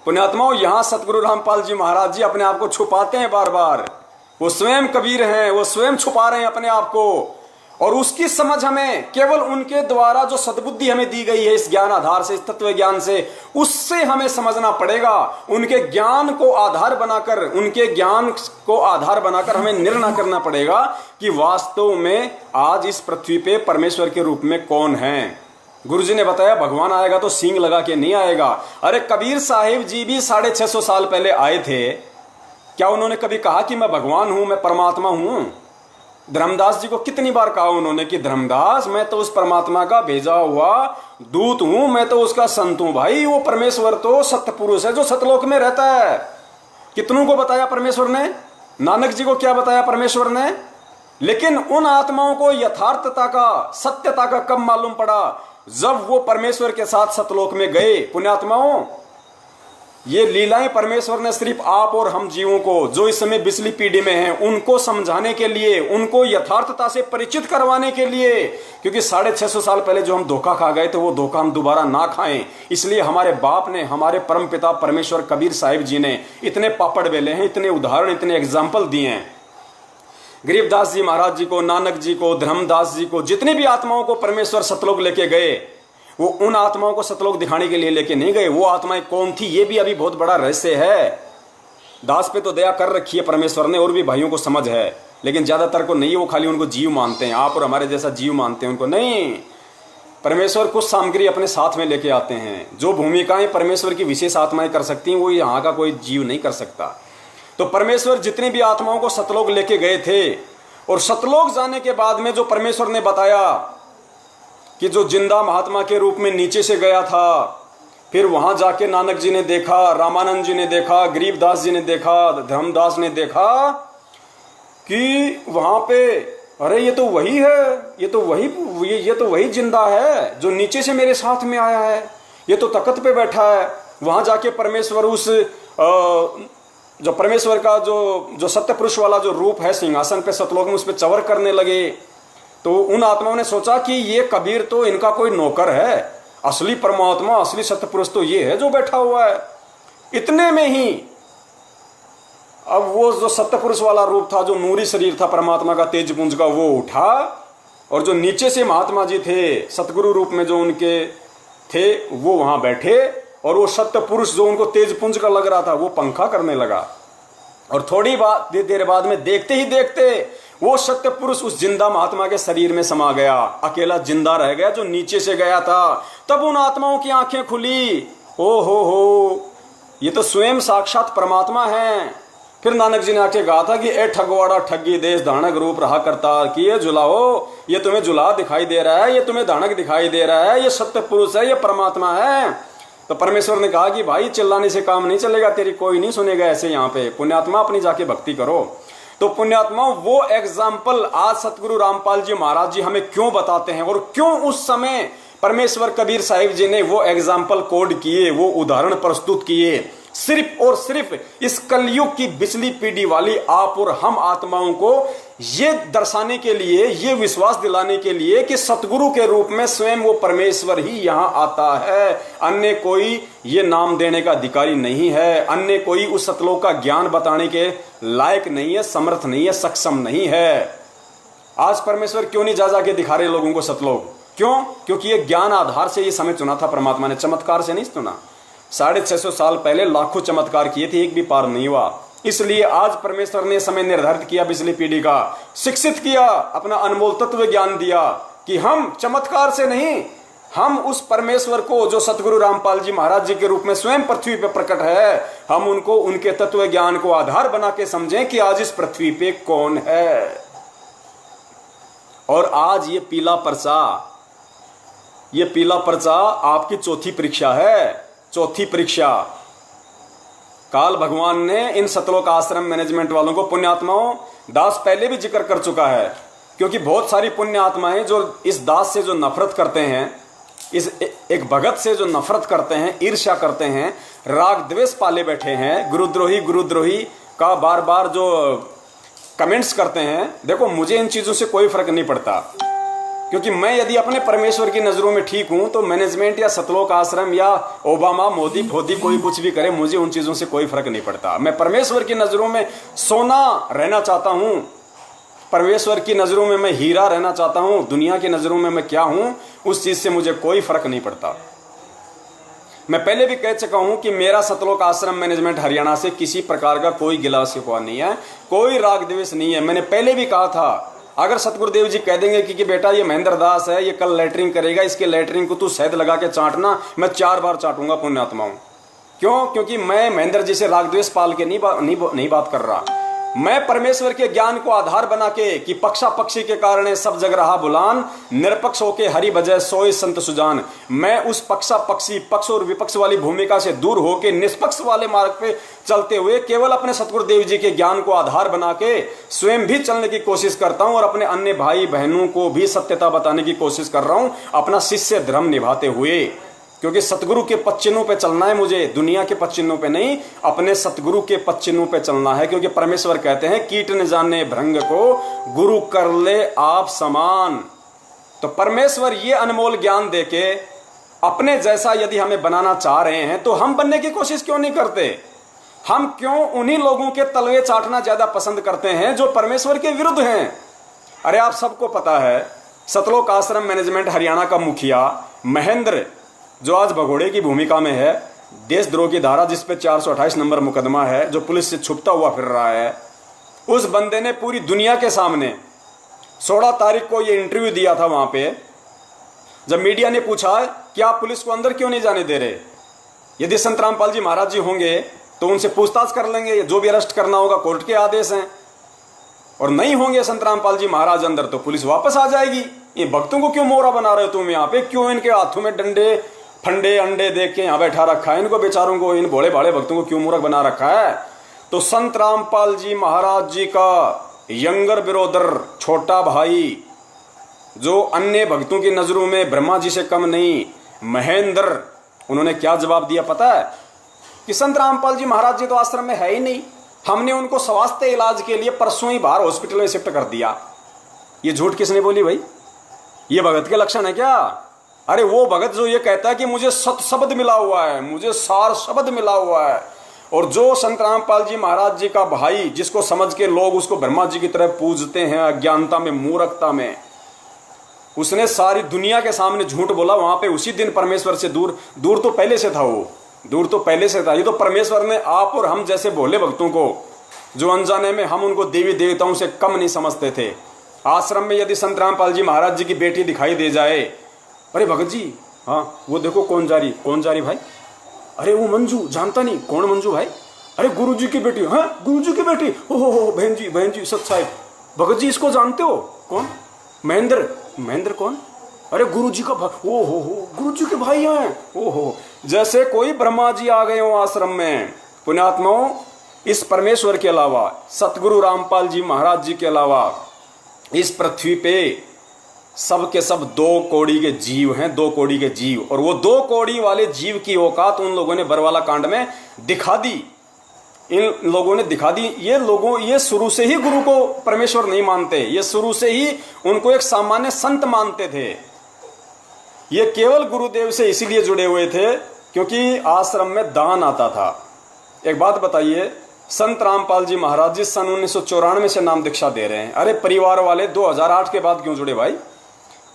पुण्यात्माओं, यहां सतगुरु रामपाल जी महाराज जी अपने आप को छुपाते हैं बार बार। वो स्वयं कबीर हैं, वो स्वयं छुपा रहे हैं अपने आप को, और उसकी समझ हमें केवल उनके द्वारा जो सद्बुद्धि हमें दी गई है, इस ज्ञान आधार से, इस तत्व ज्ञान से, उससे हमें समझना पड़ेगा। उनके ज्ञान को आधार बनाकर, उनके ज्ञान को आधार बनाकर हमें निर्णय करना पड़ेगा कि वास्तव में आज इस पृथ्वी पे परमेश्वर के रूप में कौन है। गुरुजी ने बताया भगवान आएगा तो सींग लगा के नहीं आएगा। अरे कबीर साहिब जी भी 650 साल पहले आए थे, क्या उन्होंने कभी कहा कि मैं भगवान हूं, मैं परमात्मा हूं? धर्मदास जी को कितनी बार कहा उन्होंने कि धर्मदास मैं तो उस परमात्मा का भेजा हुआ दूत हूं, मैं तो उसका संत हूं। भाई वो परमेश्वर तो सत्य पुरुष है जो सतलोक में रहता है। कितनों को बताया परमेश्वर ने? नानक जी को क्या बताया परमेश्वर ने? लेकिन उन आत्माओं को यथार्थता का, सत्यता का कब मालूम पड़ा? जब वो परमेश्वर के साथ सतलोक में गए। पुण्यात्माओं, ये लीलाएं परमेश्वर ने सिर्फ आप और हम जीवों को, जो इस समय बिजली पीढ़ी में हैं, उनको समझाने के लिए, उनको यथार्थता से परिचित करवाने के लिए, क्योंकि 650 साल पहले जो हम धोखा खा गए थे वो धोखा हम दोबारा ना खाएं। इसलिए हमारे बाप ने, हमारे परम पिता परमेश्वर कबीर साहिब जी ने इतने पापड़ बेले हैं, इतने उदाहरण, इतने एग्जाम्पल दिए हैं। गरीबदास जी महाराज जी को, नानक जी को, धर्मदास जी को, जितनी भी आत्माओं को परमेश्वर सतलोक लेके गए, वो उन आत्माओं को सतलोक दिखाने के लिए लेके नहीं गए। वो आत्माएं कौन थी ये भी अभी बहुत बड़ा रहस्य है। दास पे तो दया कर रखी है परमेश्वर ने, और भी भाइयों को समझ है, लेकिन ज्यादातर को नहीं है। वो खाली उनको जीव मानते हैं, आप और हमारे जैसा जीव मानते हैं उनको नहीं। परमेश्वर कुछ सामग्री अपने साथ में लेके आते हैं। जो भूमिकाएं परमेश्वर की विशेष आत्माएं कर सकती हैं, वो यहाँ का कोई जीव नहीं कर सकता। तो परमेश्वर जितनी भी आत्माओं को सतलोक लेके गए थे, और सतलोक जाने के बाद में जो परमेश्वर ने बताया कि जो जिंदा महात्मा के रूप में नीचे से गया था, फिर वहां जाके नानक जी ने देखा, रामानंद जी ने देखा, गरीबदास जी ने देखा, धर्मदास ने देखा कि वहां पे अरे ये तो वही है, ये तो वही जिंदा है जो नीचे से मेरे साथ में आया है, ये तो तख्त पे बैठा है। वहां जाके परमेश्वर उस जो परमेश्वर का जो सत्य पुरुष वाला जो रूप है सिंहासन पे सतलोक में, उस पर चवर करने लगे। तो उन आत्माओं ने सोचा कि ये कबीर तो इनका कोई नौकर है, असली परमात्मा असली सत्य पुरुष तो ये है जो बैठा हुआ है। इतने में ही अब वो जो सत्य पुरुष वाला रूप था, जो नूरी शरीर था परमात्मा का तेज पुंज का, वो उठा और जो नीचे से महात्मा जी थे सतगुरु रूप में जो उनके थे, वो वहां बैठे और वो सत्य पुरुष जो उनको तेज पुंज का लग रहा था वो पंखा करने लगा। और थोड़ी देर बाद में देखते ही देखते वो सत्य पुरुष उस जिंदा महात्मा के शरीर में समा गया, अकेला जिंदा रह गया जो नीचे से गया था। तब उन आत्माओं की आंखें खुली, ओ हो ये तो स्वयं साक्षात परमात्मा है। फिर नानक जी ने आके कहा था कि ए ठगवाड़ा ठगी देश धानक रूप रहा करता, कि ये जुलाओ, ये तुम्हें जुला दिखाई दे रहा है, ये तुम्हें धानक दिखाई दे रहा है, ये सत्य पुरुष है, ये परमात्मा है। तो परमेश्वर ने कहा कि भाई चिल्लाने से काम नहीं चलेगा, तेरी कोई नहीं सुनेगा ऐसे, यहाँ पे पुण्यात्मा अपनी जाके भक्ति करो। तो पुण्यात्मा वो एग्जाम्पल आज सतगुरु रामपाल जी महाराज जी हमें क्यों बताते हैं, और क्यों उस समय परमेश्वर कबीर साहिब जी ने वो एग्जाम्पल कोड किए, वो उदाहरण प्रस्तुत किए, सिर्फ और सिर्फ इस कलयुग की बिचली पीढ़ी वाली आप और हम आत्माओं को ये दर्शाने के लिए, ये विश्वास दिलाने के लिए कि सतगुरु के रूप में स्वयं वो परमेश्वर ही यहां आता है। अन्य कोई ये नाम देने का अधिकारी नहीं है, अन्य कोई उस सतलोक का ज्ञान बताने के लायक नहीं है, समर्थ नहीं है, सक्षम नहीं है। आज परमेश्वर क्यों नहीं जा जाके दिखा रहे लोगों को सतलोक? क्यों? क्योंकि ये ज्ञान आधार से ये समय चुना था परमात्मा ने, चमत्कार से नहीं चुना। 650 साल पहले लाखों चमत्कार किए थे, एक भी पार नहीं हुआ। इसलिए आज परमेश्वर ने समय निर्धारित किया, पिछली पीढ़ी का शिक्षित किया, अपना अनमोल तत्व ज्ञान दिया कि हम चमत्कार से नहीं, हम उस परमेश्वर को जो सतगुरु रामपाल जी महाराज जी के रूप में स्वयं पृथ्वी पे प्रकट है, हम उनको उनके तत्व ज्ञान को आधार बना के समझें कि आज इस पृथ्वी पे कौन है। और आज ये पीला पर्चा आपकी चौथी परीक्षा है, चौथी परीक्षा। काल भगवान ने इन सतलोक आश्रम मैनेजमेंट वालों को, पुण्यात्माओं, दास पहले भी जिक्र कर चुका है, क्योंकि बहुत सारी पुण्य आत्माएं जो इस दास से जो नफरत करते हैं, इस एक भगत से जो नफरत करते हैं, ईर्ष्या करते हैं, राग द्वेष पाले बैठे हैं, गुरुद्रोही का बार बार जो कमेंट्स करते हैं। देखो मुझे इन चीजों से कोई फर्क नहीं पड़ता, क्योंकि मैं यदि अपने परमेश्वर की नजरों में ठीक हूं तो मैनेजमेंट या सतलोक आश्रम या ओबामा मोदी फोदी कोई कुछ भी करे, मुझे उन चीजों से कोई फर्क नहीं पड़ता। मैं परमेश्वर की नजरों में सोना रहना चाहता हूं, परमेश्वर की नजरों में मैं हीरा रहना चाहता हूं। दुनिया की नजरों में मैं क्या हूं उस चीज से मुझे कोई फर्क नहीं पड़ता। मैं पहले भी कह चुका हूं कि मेरा सतलोक आश्रम मैनेजमेंट हरियाणा से किसी प्रकार का कोई गिला शिकवा नहीं है, कोई राग द्वेष नहीं है। मैंने पहले भी कहा था, अगर सतगुरुदेव जी कह देंगे कि बेटा ये महेंद्र दास है, ये कल लैटरिंग करेगा, इसके लैटरिंग को तू शहद लगा के चाटना, मैं 4 बार चाटूंगा पुण्यात्माओं। क्यों? क्योंकि मैं महेंद्र जी से राग द्वेष पाल के नहीं बात कर रहा। मैं परमेश्वर के ज्ञान को आधार बना के कि पक्षा पक्षी के कारण सब जग रहा बुलान, निरपक्ष होके हरि बजय सोई संत सुजान, मैं उस पक्षा पक्षी पक्ष और विपक्ष वाली भूमिका से दूर होके निष्पक्ष वाले मार्ग पे चलते हुए केवल अपने सतगुरुदेव जी के ज्ञान को आधार बना के स्वयं भी चलने की कोशिश करता हूं और अपने अन्य भाई बहनों को भी सत्यता बताने की कोशिश कर रहा हूं, अपना शिष्य धर्म निभाते हुए। क्योंकि सतगुरु के पच्चिनों पे चलना है मुझे, दुनिया के पच्चिनों पे नहीं, अपने सतगुरु के पच्चिनों पे चलना है। क्योंकि परमेश्वर कहते हैं कीट न जाने भृंग को गुरु कर ले आप समान। तो परमेश्वर ये अनमोल ज्ञान देके अपने जैसा यदि हमें बनाना चाह रहे हैं तो हम बनने की कोशिश क्यों नहीं करते? हम क्यों उन्हीं लोगों के तलवे चाटना ज्यादा पसंद करते हैं जो परमेश्वर के विरुद्ध हैं? अरे आप सबको पता है सतलोक आश्रम मैनेजमेंट हरियाणा का मुखिया महेंद्र, जो आज भगोड़े की भूमिका में है, देशद्रोह की धारा जिस पे 428 नंबर मुकदमा है, जो पुलिस से छुपता हुआ फिर रहा है, उस बंदे ने पूरी दुनिया के सामने 16 तारीख को ये इंटरव्यू दिया था। वहां पे जब मीडिया ने पूछा कि आप पुलिस को अंदर क्यों नहीं जाने दे रहे, यदि संत रामपाल जी महाराज जी होंगे तो उनसे पूछताछ कर लेंगे, जो भी अरेस्ट करना होगा कोर्ट के आदेश हैं, और नहीं होंगे संत रामपाल जी महाराज अंदर तो पुलिस वापस आ जाएगी। ये भक्तों को क्यों मोहरा बना रहे हो तुम यहाँ पे? क्यों इनके हाथों में डंडे फंडे अंडे देख के यहाँ बैठा रखा है? इनको बेचारों को, इन भोले भाले भक्तों को क्यों मूर्ख बना रखा है? तो संत रामपाल जी महाराज जी का यंगर ब्रदर, छोटा भाई, जो अन्य भक्तों की नजरों में ब्रह्मा जी से कम नहीं, महेंद्र, उन्होंने क्या जवाब दिया पता है? कि संत रामपाल जी महाराज जी तो आश्रम में है ही नहीं, हमने उनको स्वास्थ्य इलाज के लिए परसों ही बाहर हॉस्पिटल में शिफ्ट कर दिया। ये झूठ किसने बोली भाई? ये भगत के लक्षण है क्या? अरे वो भगत जो ये कहता है कि मुझे सत शब्द मिला हुआ है, मुझे सार शब्द मिला हुआ है, और जो संत रामपाल जी महाराज जी का भाई, जिसको समझ के लोग उसको ब्रह्मा जी की तरह पूजते हैं अज्ञानता में, मूर्खता में, उसने सारी दुनिया के सामने झूठ बोला। वहां पे उसी दिन परमेश्वर से दूर तो पहले से था, वो दूर तो पहले से था। ये तो परमेश्वर ने आप और हम जैसे भोले भक्तों को, जो अनजाने में हम उनको देवी देवताओं से कम नहीं समझते थे, आश्रम में यदि संत रामपाल जी महाराज जी की बेटी दिखाई दे जाए, अरे भगत जी, हाँ वो देखो कौन जा रही भाई, अरे वो मंजू, जानता नहीं कौन मंजू भाई, अरे गुरु जी की बेटी, हाँ गुरु जी की बेटी, ओहो बहन जी सत साहिब, भगत जी इसको जानते हो? कौन? महेंद्र कौन? अरे गुरु जी का ओहो गुरु जी के भाई हैं, ओहो। जैसे कोई ब्रह्मा जी आ गए हो आश्रम में। पुण्यात्माओं, इस परमेश्वर के अलावा, सतगुरु रामपाल जी महाराज जी के अलावा इस पृथ्वी पे सब के सब 2 कौड़ी के जीव हैं, 2 कौड़ी के जीव। और वो 2 कौड़ी वाले जीव की औकात उन लोगों ने बरवाला कांड में दिखा दी। इन लोगों ने दिखा दी। ये शुरू से ही गुरु को परमेश्वर नहीं मानते, ये शुरू से ही उनको एक सामान्य संत मानते थे। ये केवल गुरुदेव से इसीलिए जुड़े हुए थे क्योंकि आश्रम में दान आता था। एक बात बताइए, संत रामपाल जी महाराज जी सन 1994 से नाम दीक्षा दे रहे हैं। अरे परिवार वाले 2008 के बाद क्यों जुड़े भाई?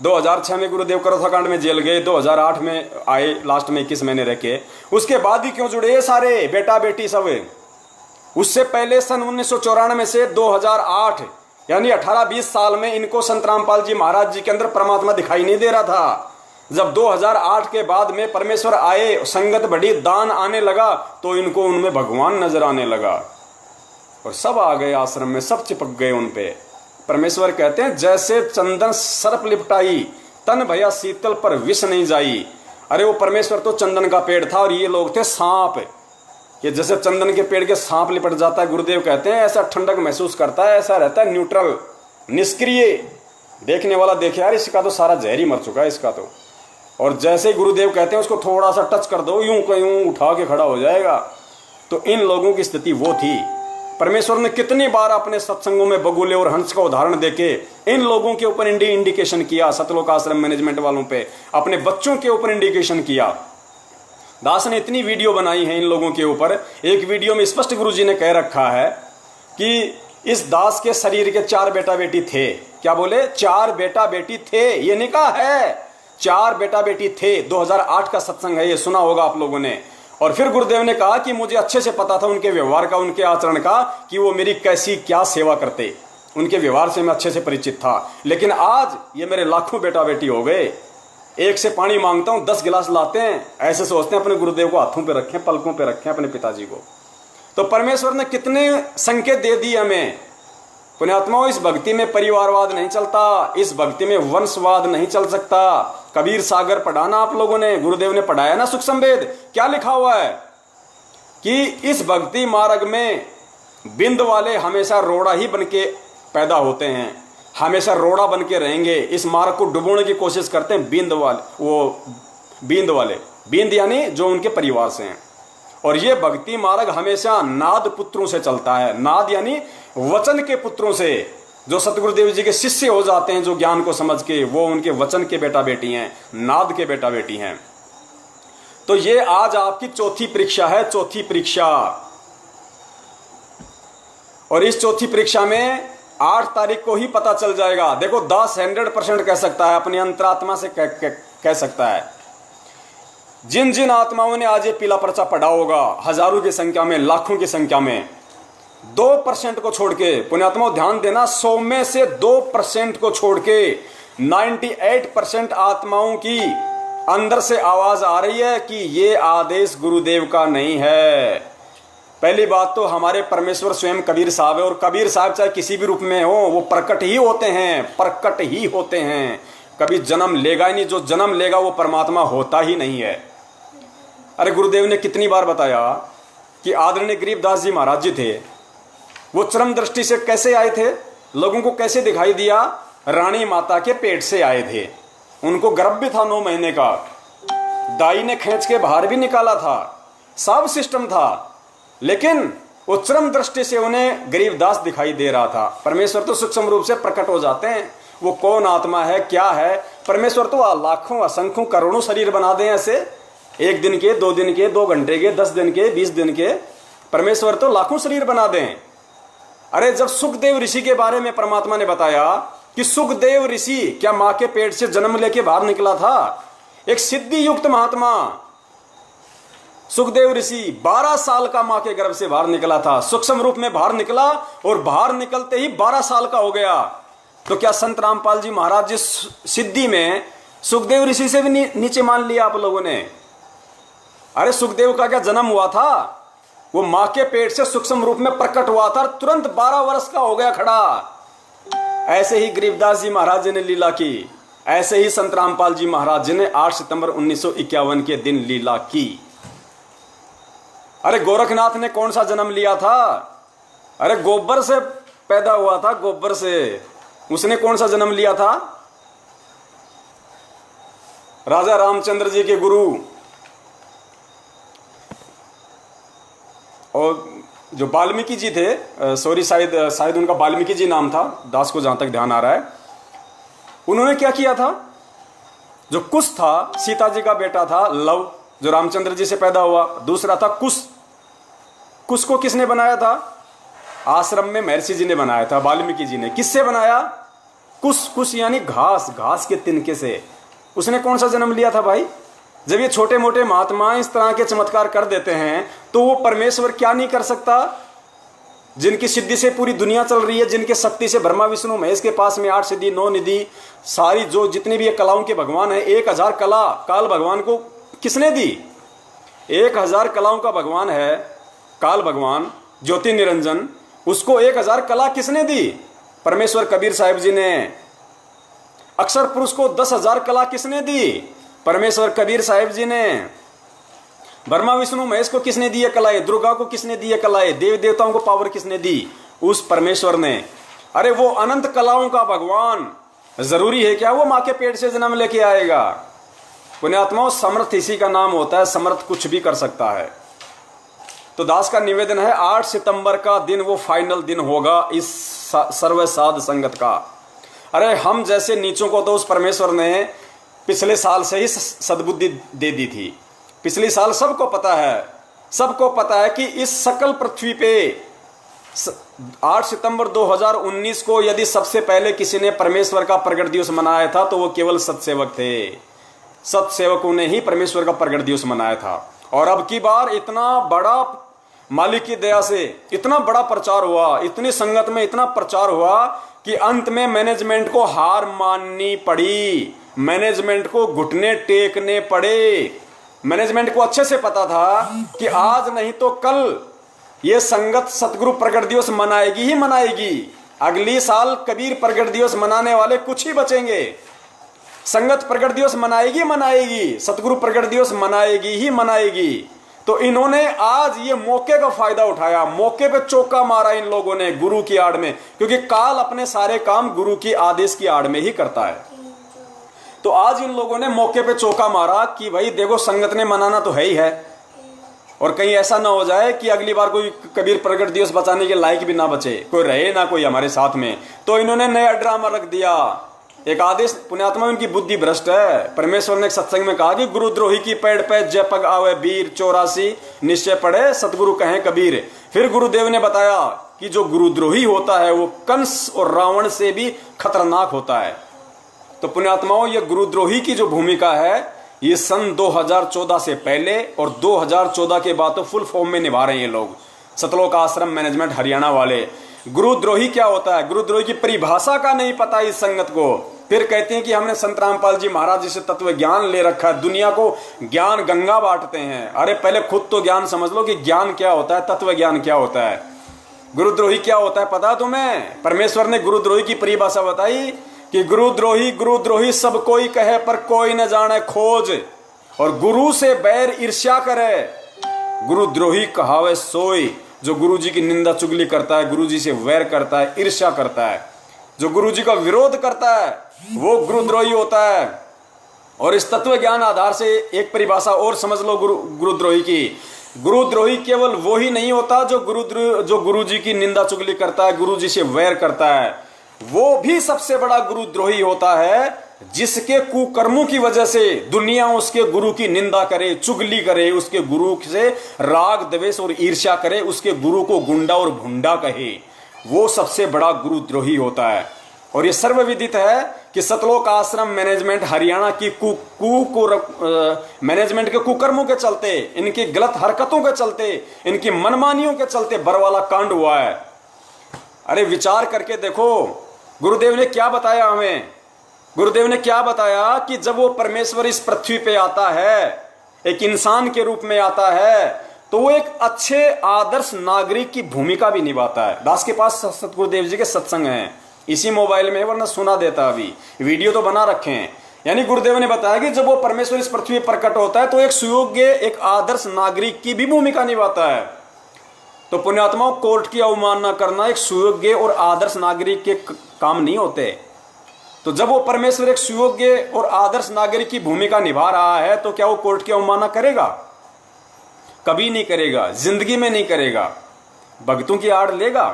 2006 में गुरुदेव करोथाकांड में जेल गए, 2008 में आए, लास्ट में 21 महीने रह के, उसके बाद ही क्यों जुड़े ये सारे बेटा बेटी सब? उससे पहले सन 1994 से 2008 यानी 18-20 साल में इनको संत रामपाल जी महाराज जी के अंदर परमात्मा दिखाई नहीं दे रहा था। जब 2008 के बाद में परमेश्वर आए, संगत बढ़ी, दान आने लगा, तो इनको उनमें भगवान नजर आने लगा और सब आ गए आश्रम में, सब चिपक गए उन पे। परमेश्वर कहते हैं जैसे चंदन सर्प लिपटाई, तन भया शीतल पर विष नहीं जाई। अरे वो परमेश्वर तो चंदन का पेड़ था और ये लोग थे सांप। ये जैसे चंदन के पेड़ के सांप लिपट जाता है, गुरुदेव कहते हैं ऐसा ठंडक महसूस करता है, ऐसा रहता है न्यूट्रल, निष्क्रिय। देखने वाला देखे यार इसका तो सारा जहर ही मर चुका है इसका तो। और जैसे गुरुदेव कहते हैं उसको थोड़ा सा टच कर दो, यूं का यूं उठा के खड़ा हो जाएगा। तो इन लोगों की स्थिति वो थी। परमेश्वर ने कितनी बार अपने सत्संगों में बगुले और हंस का उदाहरण देके इन लोगों के ऊपर इंडिकेशन किया, सतलोक आश्रम मैनेजमेंट वालों पे, अपने बच्चों के ऊपर इंडिकेशन किया। दास ने इतनी वीडियो बनाई है इन लोगों के ऊपर। एक वीडियो में स्पष्ट गुरुजी ने कह रखा है कि इस दास के शरीर के 4 बेटा बेटी थे। क्या बोले? 4 बेटा बेटी थे। ये नहीं कहा है, 4 बेटा बेटी थे। 2008 का सत्संग है, ये सुना होगा आप लोगों ने। और फिर गुरुदेव ने कहा कि मुझे अच्छे से पता था उनके व्यवहार का, उनके आचरण का, कि वो मेरी कैसी क्या सेवा करते। उनके व्यवहार से मैं अच्छे से परिचित था। लेकिन आज ये मेरे लाखों बेटा बेटी हो गए। एक से पानी मांगता हूं 10 गिलास लाते हैं, ऐसे सोचते हैं अपने गुरुदेव को हाथों पे रखें, पलकों पे रखें अपने पिताजी को। तो परमेश्वर ने कितने संकेत दे दिए हमें। पुण्यात्माओं, इस भक्ति में परिवारवाद नहीं चलता, इस भक्ति में वंशवाद नहीं चल सकता। कबीर सागर पढ़ाना आप लोगों ने, गुरुदेव ने पढ़ाया ना सुख संवेद। क्या लिखा हुआ है कि इस भक्ति मार्ग में बिंद वाले हमेशा रोड़ा ही बन के पैदा होते हैं, हमेशा रोड़ा बन के रहेंगे। इस मार्ग को डुबोने की कोशिश करते हैं बिंद वाले, बिंद यानी जो उनके परिवार से हैं। और ये भक्ति मार्ग हमेशा नाद पुत्रों से चलता है। नाद यानी वचन के पुत्रों से, जो सतगुरुदेव जी के शिष्य हो जाते हैं, जो ज्ञान को समझ के, वो उनके वचन के बेटा बेटी हैं, नाद के बेटा बेटी हैं। तो ये आज आपकी चौथी परीक्षा है, चौथी परीक्षा। और इस चौथी परीक्षा में 8 तारीख को ही पता चल जाएगा। देखो, दास 100% कह सकता है, अपनी अंतरात्मा से कह सकता है। जिन जिन आत्माओं ने आज ये पीला पर्चा पढ़ा होगा, हजारों की संख्या में, लाखों की संख्या में, 2% को छोड़ के, पुण्यात्माओं ध्यान देना, 100 में से 2% को छोड़ के 98% आत्माओं की अंदर से आवाज आ रही है कि ये आदेश गुरुदेव का नहीं है। पहली बात तो हमारे परमेश्वर स्वयं कबीर साहब है, और कबीर साहब चाहे किसी भी रूप में हो, वो प्रकट ही होते हैं, प्रकट ही होते हैं। कभी जन्म लेगा ही नहीं, जो जन्म लेगा वो परमात्मा होता ही नहीं है। अरे गुरुदेव ने कितनी बार बताया कि आदरणीय गरीबदास जी महाराज जी थे, वो चरम दृष्टि से कैसे आए थे, लोगों को कैसे दिखाई दिया? रानी माता के पेट से आए थे। उनको गर्भ भी था 9 महीने का, दाई ने खींच के बाहर भी निकाला था, सब सिस्टम था। लेकिन वो चरम दृष्टि से उन्हें गरीबदास दिखाई दे रहा था। परमेश्वर तो सूक्ष्म रूप से प्रकट हो जाते हैं, वो कौन आत्मा है क्या है। परमेश्वर तो लाखों असंख्यों करोड़ों शरीर बना दें ऐसे, 1 दिन के, 2 दिन के, 2 घंटे के, 10 दिन के, 20 दिन के, परमेश्वर तो लाखों शरीर बना दें। अरे जब सुखदेव ऋषि के बारे में परमात्मा ने बताया कि सुखदेव ऋषि क्या मां के पेट से जन्म लेके बाहर निकला था, एक सिद्धि युक्त महात्मा सुखदेव ऋषि 12 साल का मां के गर्भ से बाहर निकला था, सूक्ष्म रूप में बाहर निकला और बाहर निकलते ही 12 साल का हो गया। तो क्या संत रामपाल जी महाराज जिस सिद्धि में सुखदेव ऋषि से भी नीचे मान लिया आप लोगों ने? अरे सुखदेव का क्या जन्म हुआ था, वो मां के पेट से सूक्ष्म रूप में प्रकट हुआ था, तुरंत 12 वर्ष का हो गया खड़ा। ऐसे ही गरीबदास जी महाराज जी ने लीला की, ऐसे ही संत रामपाल जी महाराज जी ने 8 सितंबर 1951 के दिन लीला की। अरे गोरखनाथ ने कौन सा जन्म लिया था? अरे गोबर से पैदा हुआ था, गोबर से। उसने कौन सा जन्म लिया था? राजा रामचंद्र जी के गुरु और जो वाल्मीकि जी थे, सॉरी शायद उनका वाल्मीकि जी नाम था, दास को जहां तक ध्यान आ रहा है, उन्होंने क्या किया था? जो कुश था, सीता जी का बेटा था लव, जो रामचंद्र जी से पैदा हुआ। दूसरा था कुश। कुश को किसने बनाया था? आश्रम में महर्षि जी ने बनाया था, वाल्मीकि जी ने। किससे बनाया? कुश। कुश यानी घास, घास के तिनके से। उसने कौन सा जन्म लिया था भाई? जब ये छोटे मोटे महात्मा इस तरह के चमत्कार कर देते हैं तो वो परमेश्वर क्या नहीं कर सकता? जिनकी सिद्धि से पूरी दुनिया चल रही है, जिनके शक्ति से ब्रह्मा विष्णु महेश के पास में 8 सिद्धि 9 निधि, सारी जो जितनी भी ये कलाओं के भगवान है, 1000 कला काल भगवान को किसने दी? 1000 कलाओं का भगवान है काल भगवान, ज्योति निरंजन, उसको 1000 कला किसने दी? परमेश्वर कबीर साहिब जी ने। अक्षर पुरुष को 10,000 कला किसने दी? परमेश्वर कबीर साहिब जी ने। ब्रह्मा विष्णु महेश को किसने दी कलाएं? दुर्गा को किसने दी कलाएं? देव देवताओं को पावर किसने दी? उस परमेश्वर ने। अरे वो अनंत कलाओं का भगवान जरूरी है क्या वो मां के पेट से जन्म लेके आएगा? पुण्यात्माओं, समर्थ इसी का नाम होता है, समर्थ कुछ भी कर सकता है। तो दास का निवेदन है, 8 सितंबर का दिन वो फाइनल दिन होगा इस सर्व साध संगत का। अरे हम जैसे नीचों को तो उस परमेश्वर ने पिछले साल से ही सद्बुद्धि दे दी थी। पिछले साल सबको पता है कि इस सकल पृथ्वी पे 8 सितंबर 2019 को यदि सबसे पहले किसी ने परमेश्वर का प्रगट दिवस मनाया था तो वो केवल सत्सेवक थे। सत्सेवकों ने ही परमेश्वर का प्रगट दिवस मनाया था। और अब की बार इतना बड़ा, मालिक की दया से इतना बड़ा प्रचार हुआ, इतनी संगत में इतना प्रचार हुआ कि अंत में मैनेजमेंट को हार माननी पड़ी, मैनेजमेंट को घुटने टेकने पड़े। मैनेजमेंट को अच्छे से पता था कि आज नहीं तो कल ये संगत सतगुरु प्रगट दिवस मनाएगी ही मनाएगी। अगली साल कबीर प्रगट दिवस मनाने वाले कुछ ही बचेंगे। संगत प्रगट दिवस मनाएगी, सतगुरु प्रगट दिवस मनाएगी ही मनाएगी। तो इन्होंने आज ये मौके का फायदा उठाया, मौके पे चौका मारा इन लोगों ने गुरु की आड़ में, क्योंकि काल अपने सारे काम गुरु की आदेश की आड़ में ही करता है। तो आज इन लोगों ने मौके पे चौका मारा कि भाई देखो संगत ने मनाना तो है ही है, और कहीं ऐसा ना हो जाए कि अगली बार कोई कबीर प्रगट दिवस बचाने के लायक भी ना बचे, कोई रहे ना कोई हमारे साथ में। तो इन्होंने नया ड्रामा रख दिया, एक आदेश। पुण्यात्मा उनकी बुद्धि भ्रष्ट है। परमेश्वर ने एक सत्संग में कहा कि गुरुद्रोही की पेड़ पे जय पग आवे वीर, 84 निश्चय पड़े सतगुरु कहें कबीर। फिर गुरुदेव ने बताया कि जो गुरुद्रोही होता है वो कंस और रावण से भी खतरनाक होता है। तो पुण्यात्माओं, ये गुरुद्रोही की जो भूमिका है ये सन 2014 से पहले और 2014 के बाद तो फुल फॉर्म में निभा रहे हैं ये लोग। सतलोक आश्रम मैनेजमेंट हरियाणा वाले। गुरुद्रोही क्या होता है, गुरुद्रोही की परिभाषा का नहीं पता इस संगत को। फिर कहते हैं कि हमने संत रामपाल जी महाराज जी से तत्व ज्ञान ले रखा है, दुनिया को ज्ञान गंगा बांटते हैं। अरे पहले खुद तो ज्ञान समझ लो कि ज्ञान क्या होता है, तत्व ज्ञान क्या होता है, गुरुद्रोही क्या होता है पता तुम्हें? परमेश्वर ने गुरुद्रोही की परिभाषा बताई कि गुरुद्रोही सब कोई कहे पर कोई न जाने खोज, और गुरु से बैर ईर्ष्या करे। गुरुद्रोही कहावे सोई, जो गुरु जी की निंदा चुगली करता है, गुरु जी से वैर करता है, ईर्ष्या करता है, जो गुरु जी का विरोध करता है वो गुरुद्रोही होता है। और इस तत्व ज्ञान आधार से एक परिभाषा और समझ लो गुरुद्रोही की, गुरुद्रोही केवल वो ही नहीं होता जो गुरु जी की निंदा चुगली करता है, गुरु जी से वैर करता है। वो भी सबसे बड़ा गुरुद्रोही होता है जिसके कुकर्मों की वजह से दुनिया उसके गुरु की निंदा करे, चुगली करे, उसके गुरु से राग द्वेष और ईर्ष्या करे, उसके गुरु को गुंडा और भुंडा कहे। वो सबसे बड़ा गुरुद्रोही होता है। और ये सर्वविदित है कि सतलोक आश्रम मैनेजमेंट हरियाणा की मैनेजमेंट के कुकर्मों के चलते, इनकी गलत हरकतों के चलते, इनकी मनमानियों के चलते बरवाला कांड हुआ है। अरे विचार करके देखो, गुरुदेव ने क्या बताया हमें। गुरुदेव ने क्या बताया कि जब वो परमेश्वर इस पृथ्वी पे आता है, एक इंसान के रूप में आता है, तो वो एक अच्छे आदर्श नागरिक की भूमिका भी निभाता है। दास के पास सतगुरुदेव जी के सत्संग हैं, इसी मोबाइल में, वरना सुना देता, अभी वीडियो तो बना रखे हैं। यानी गुरुदेव ने बताया कि जब वो परमेश्वर इस पृथ्वी पर प्रकट होता है तो एक सुयोग्य, एक आदर्श नागरिक की भी भूमिका निभाता है। तो पुण्यात्माओं, कोर्ट की अवमानना करना एक सुयोग्य और आदर्श नागरिक के काम नहीं होते। तो जब वो परमेश्वर एक सुयोग्य और आदर्श नागरिक की भूमिका निभा रहा है तो क्या वो कोर्ट की अवमानना करेगा? कभी नहीं करेगा, जिंदगी में नहीं करेगा। भक्तों की आड़ लेगा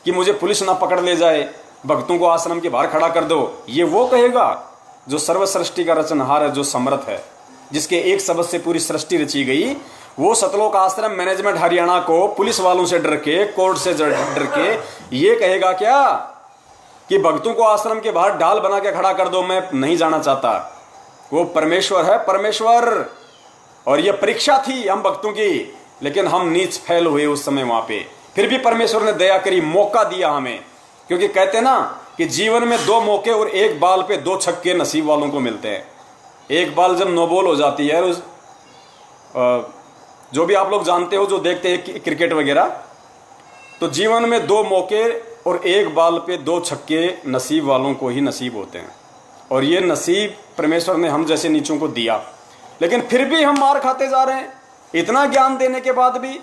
कि मुझे पुलिस ना पकड़ ले जाए, भक्तों को आश्रम के बाहर खड़ा कर दो, ये वो कहेगा जो सर्व सृष्टि का रचनहार है, जो समर्थ है, जिसके एक शब्द से पूरी सृष्टि रची गई। वो सतलोक आश्रम मैनेजमेंट हरियाणा को पुलिस वालों से डर के, कोर्ट से डर के ये कहेगा क्या कि भक्तों को आश्रम के बाहर ढाल बना के खड़ा कर दो, मैं नहीं जाना चाहता। वो परमेश्वर है, परमेश्वर। और ये परीक्षा थी हम भक्तों की, लेकिन हम नीच फैल हुए उस समय वहां पे। फिर भी परमेश्वर ने दया करी, मौका दिया हमें। क्योंकि कहते ना कि जीवन में 2 मौके और एक बाल पे 2 छक्के नसीब वालों को मिलते हैं। एक बाल जब नो बॉल हो जाती है, उस जो भी आप लोग जानते हो, जो देखते हैं क्रिकेट वगैरह, तो जीवन में 2 मौके और एक बाल पे 2 छक्के नसीब वालों को ही नसीब होते हैं। और ये नसीब परमेश्वर ने हम जैसे नीचों को दिया, लेकिन फिर भी हम मार खाते जा रहे हैं, इतना ज्ञान देने के बाद भी।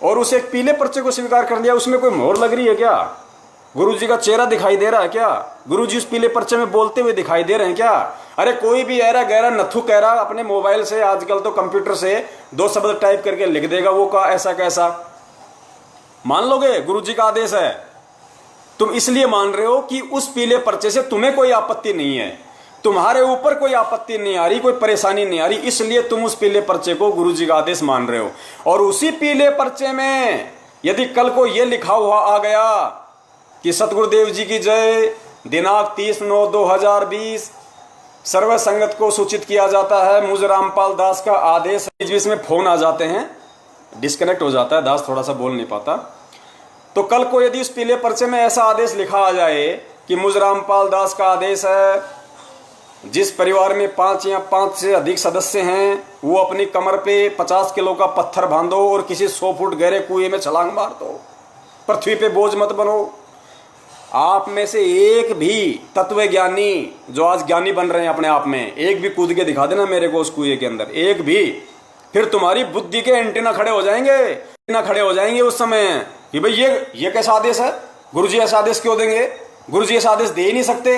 और उस एक पीले पर्चे को स्वीकार कर लिया। उसमें कोई मोहर लग रही है क्या? गुरु जी का चेहरा दिखाई दे रहा है क्या? गुरु जी उस पीले पर्चे में बोलते हुए दिखाई दे रहे हैं क्या? अरे कोई भी ऐरा गहरा नथु कह रहा अपने मोबाइल से, आजकल तो कंप्यूटर से 2 शब्द टाइप करके लिख देगा, वो का ऐसा कैसा मान लोगे? गुरु जी का आदेश है। तुम इसलिए मान रहे हो कि उस पीले पर्चे से तुम्हें कोई आपत्ति नहीं है, तुम्हारे ऊपर कोई आपत्ति नहीं आ रही, कोई परेशानी नहीं आ रही, इसलिए तुम उस पीले पर्चे को गुरु जी का आदेश मान रहे हो। और उसी पीले पर्चे में यदि कल को यह लिखा हुआ आ गया कि सतगुरुदेव जी की जय, दिनांक 30/9/2020 सर्व संगत को सूचित किया जाता है, मुझ रामपाल दास का आदेश। इसमें फोन आ जाते हैं, डिस्कनेक्ट हो जाता है, दास थोड़ा सा बोल नहीं पाता। तो कल को यदि उस पीले पर्चे में ऐसा आदेश लिखा आ जाए कि मुझ रामपाल दास का आदेश है, जिस परिवार में 5 या 5 से अधिक सदस्य हैं, वो अपनी कमर पे 50 किलो का पत्थर बांधो और किसी 100 फुट गहरे कुएं में छलांग मार दो, पृथ्वी पे बोझ मत बनो। आप में से एक भी तत्वज्ञानी जो आज ज्ञानी बन रहे हैं अपने आप में, एक भी कूद के दिखा देना मेरे को उस कुएं के अंदर, एक भी। फिर तुम्हारी बुद्धि के एंटीना खड़े हो जाएंगे उस समय कि भाई ये कैसा आदेश है, गुरुजी ऐसा आदेश क्यों देंगे? गुरुजी ऐसा आदेश दे ही नहीं सकते,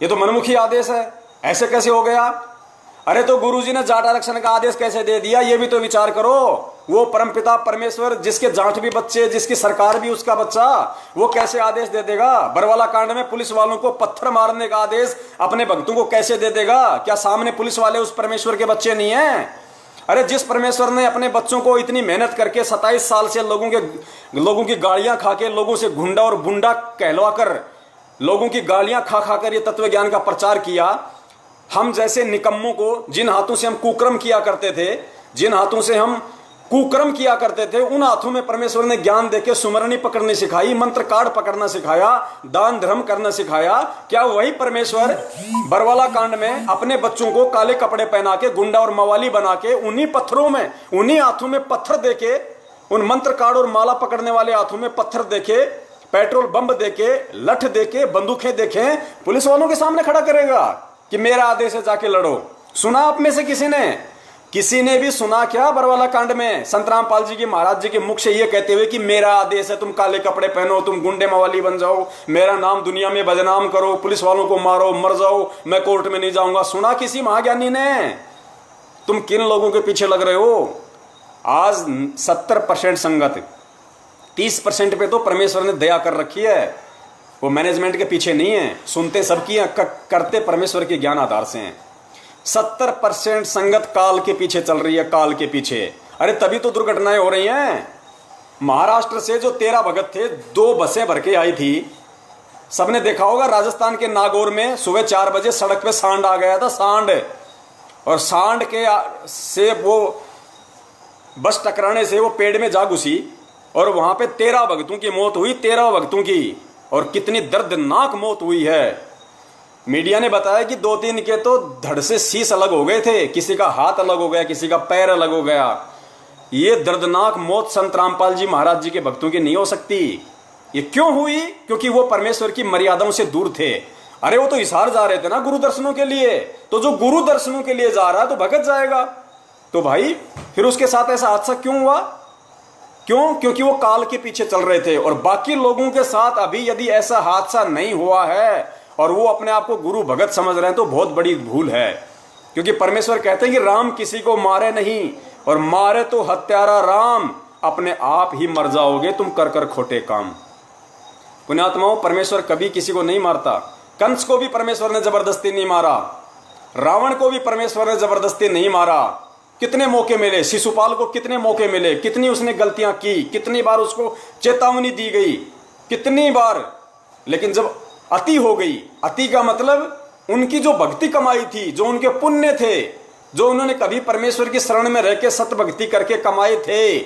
ये तो मनमुखी आदेश है, ऐसे कैसे हो गया? अरे तो गुरुजी ने जाट आरक्षण का आदेश कैसे दे दिया, ये भी तो विचार करो। वो परमपिता परमेश्वर, जिसके जाट भी बच्चे, जिसकी सरकार भी उसका बच्चा, वो कैसे आदेश दे देगा? बरवाला कांड में पुलिस वालों को पत्थर मारने का आदेश अपने भक्तों को कैसे दे देगा? क्या सामने पुलिस वाले उस परमेश्वर के बच्चे नहीं है? अरे जिस परमेश्वर ने अपने बच्चों को इतनी मेहनत करके 27 साल से लोगों की गालियां खा के, लोगों से गुंडा और बुंडा कहलवाकर, लोगों की गालियां खा खाकर ये तत्व ज्ञान का प्रचार किया, हम जैसे निकम्मों को, जिन हाथों से हम कुकर्म किया करते थे, जिन हाथों से हम कुकर्म किया करते थे, उन हाथों में परमेश्वर ने ज्ञान देके सुमरनी पकड़नी सिखाई, मंत्र कार्ड पकड़ना सिखाया, दान धर्म करना सिखाया। क्या वही परमेश्वर बरवाला कांड में अपने बच्चों को काले कपड़े पहना के, गुंडा और मवाली बना के, उन्हीं पत्थरों में, उन्हीं हाथों में पत्थर देके, उन मंत्र कार्ड और माला पकड़ने वाले हाथों में पत्थर देके, पेट्रोल बम देके, लठ देके, बंदूकें देके पुलिस वालों के सामने खड़ा करेगा कि मेरा आदेश है, जाके लड़ो? सुना आप में से किसी ने भी सुना क्या बरवाला कांड में संत रामपाल जी की, महाराज जी के मुख से ये कहते हुए कि मेरा आदेश है, तुम काले कपड़े पहनो, तुम गुंडे मवाली बन जाओ, मेरा नाम दुनिया में बदनाम करो, पुलिस वालों को मारो, मर जाओ, मैं कोर्ट में नहीं जाऊंगा? सुना किसी महाज्ञानी ने? तुम किन लोगों के पीछे लग रहे हो? आज 70% संगत, 30% पे तो परमेश्वर ने दया कर रखी है। वो मैनेजमेंट के पीछे नहीं है, सुनते सबकी हैं, करते परमेश्वर के ज्ञान आधार से हैं। 70% संगत काल के पीछे चल रही है, काल के पीछे। अरे तभी तो दुर्घटनाएं हो रही हैं। महाराष्ट्र से जो 13 भगत थे, 2 बसें भर के आई थी। सबने देखा होगा राजस्थान के नागौर में सुबह 4 बजे सड़क पे सांड आ गया था, सांड। और सांड के से वो बस टकराने से वो पेड़ में जा घुसी और वहां पे 13 भक्तों की मौत हुई, 13 भक्तों की। और कितनी दर्दनाक मौत हुई है। मीडिया ने बताया कि 2-3 के तो धड़ से शीश अलग हो गए थे, किसी का हाथ अलग हो गया, किसी का पैर अलग हो गया। ये दर्दनाक मौत संत रामपाल जी महाराज जी के भक्तों की नहीं हो सकती। ये क्यों हुई? क्योंकि वो परमेश्वर की मर्यादाओं से दूर थे। अरे वो तो हिसार जा रहे थे ना गुरु दर्शनों के लिए, तो जो गुरु दर्शनों के लिए जा रहा है तो भगत जाएगा। तो भाई फिर उसके साथ ऐसा हादसा क्यों हुआ? क्यों? क्योंकि वो काल के पीछे चल रहे थे। और बाकी लोगों के साथ अभी यदि ऐसा हादसा नहीं हुआ है और वो अपने आप को गुरु भगत समझ रहे हैं तो बहुत बड़ी भूल है। क्योंकि परमेश्वर कहते हैं कि राम किसी को मारे नहीं, और मारे तो हत्यारा राम, अपने आप ही मर जाओगे तुम कर कर खोटे काम। पुण्यात्माओं, परमेश्वर कभी किसी को नहीं मारता। कंस को भी परमेश्वर ने जबरदस्ती नहीं मारा, रावण को भी परमेश्वर ने जबरदस्ती नहीं मारा। कितने मौके मिले, शिशुपाल को कितने मौके मिले, कितनी उसने गलतियां की, कितनी बार उसको चेतावनी दी गई, कितनी बार। लेकिन जब अति हो गई, अति का मतलब उनकी जो भक्ति कमाई थी, जो उनके पुण्य थे, जो उन्होंने कभी परमेश्वर की शरण में रह के सत भक्ति करके कमाए थे,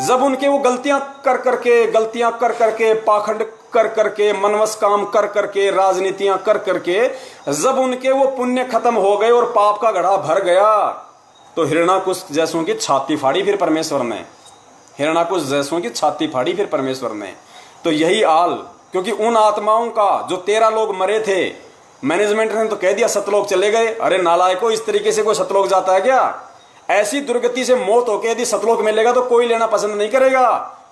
जब उनके वो गलतियां कर करके पाखंड कर करके, मनवस काम कर करके, राजनीतियां कर करके, जब उनके वो पुण्य खत्म हो गए और पाप का घड़ा भर गया, तो हिरणाकुश जैसों की छाती फाड़ी फिर परमेश्वर ने। हिरणाकुश जैसों की छाती फाड़ी फिर परमेश्वर ने। तो यही हाल, क्योंकि उन आत्माओं का जो 13 लोग मरे थे, मैनेजमेंट ने तो कह दिया सतलोक चले गए। अरे नालायकों, इस तरीके से कोई सतलोक जाता है क्या? ऐसी दुर्गति से मौत होकर यदि सतलोक मिलेगा तो कोई लेना पसंद नहीं करेगा।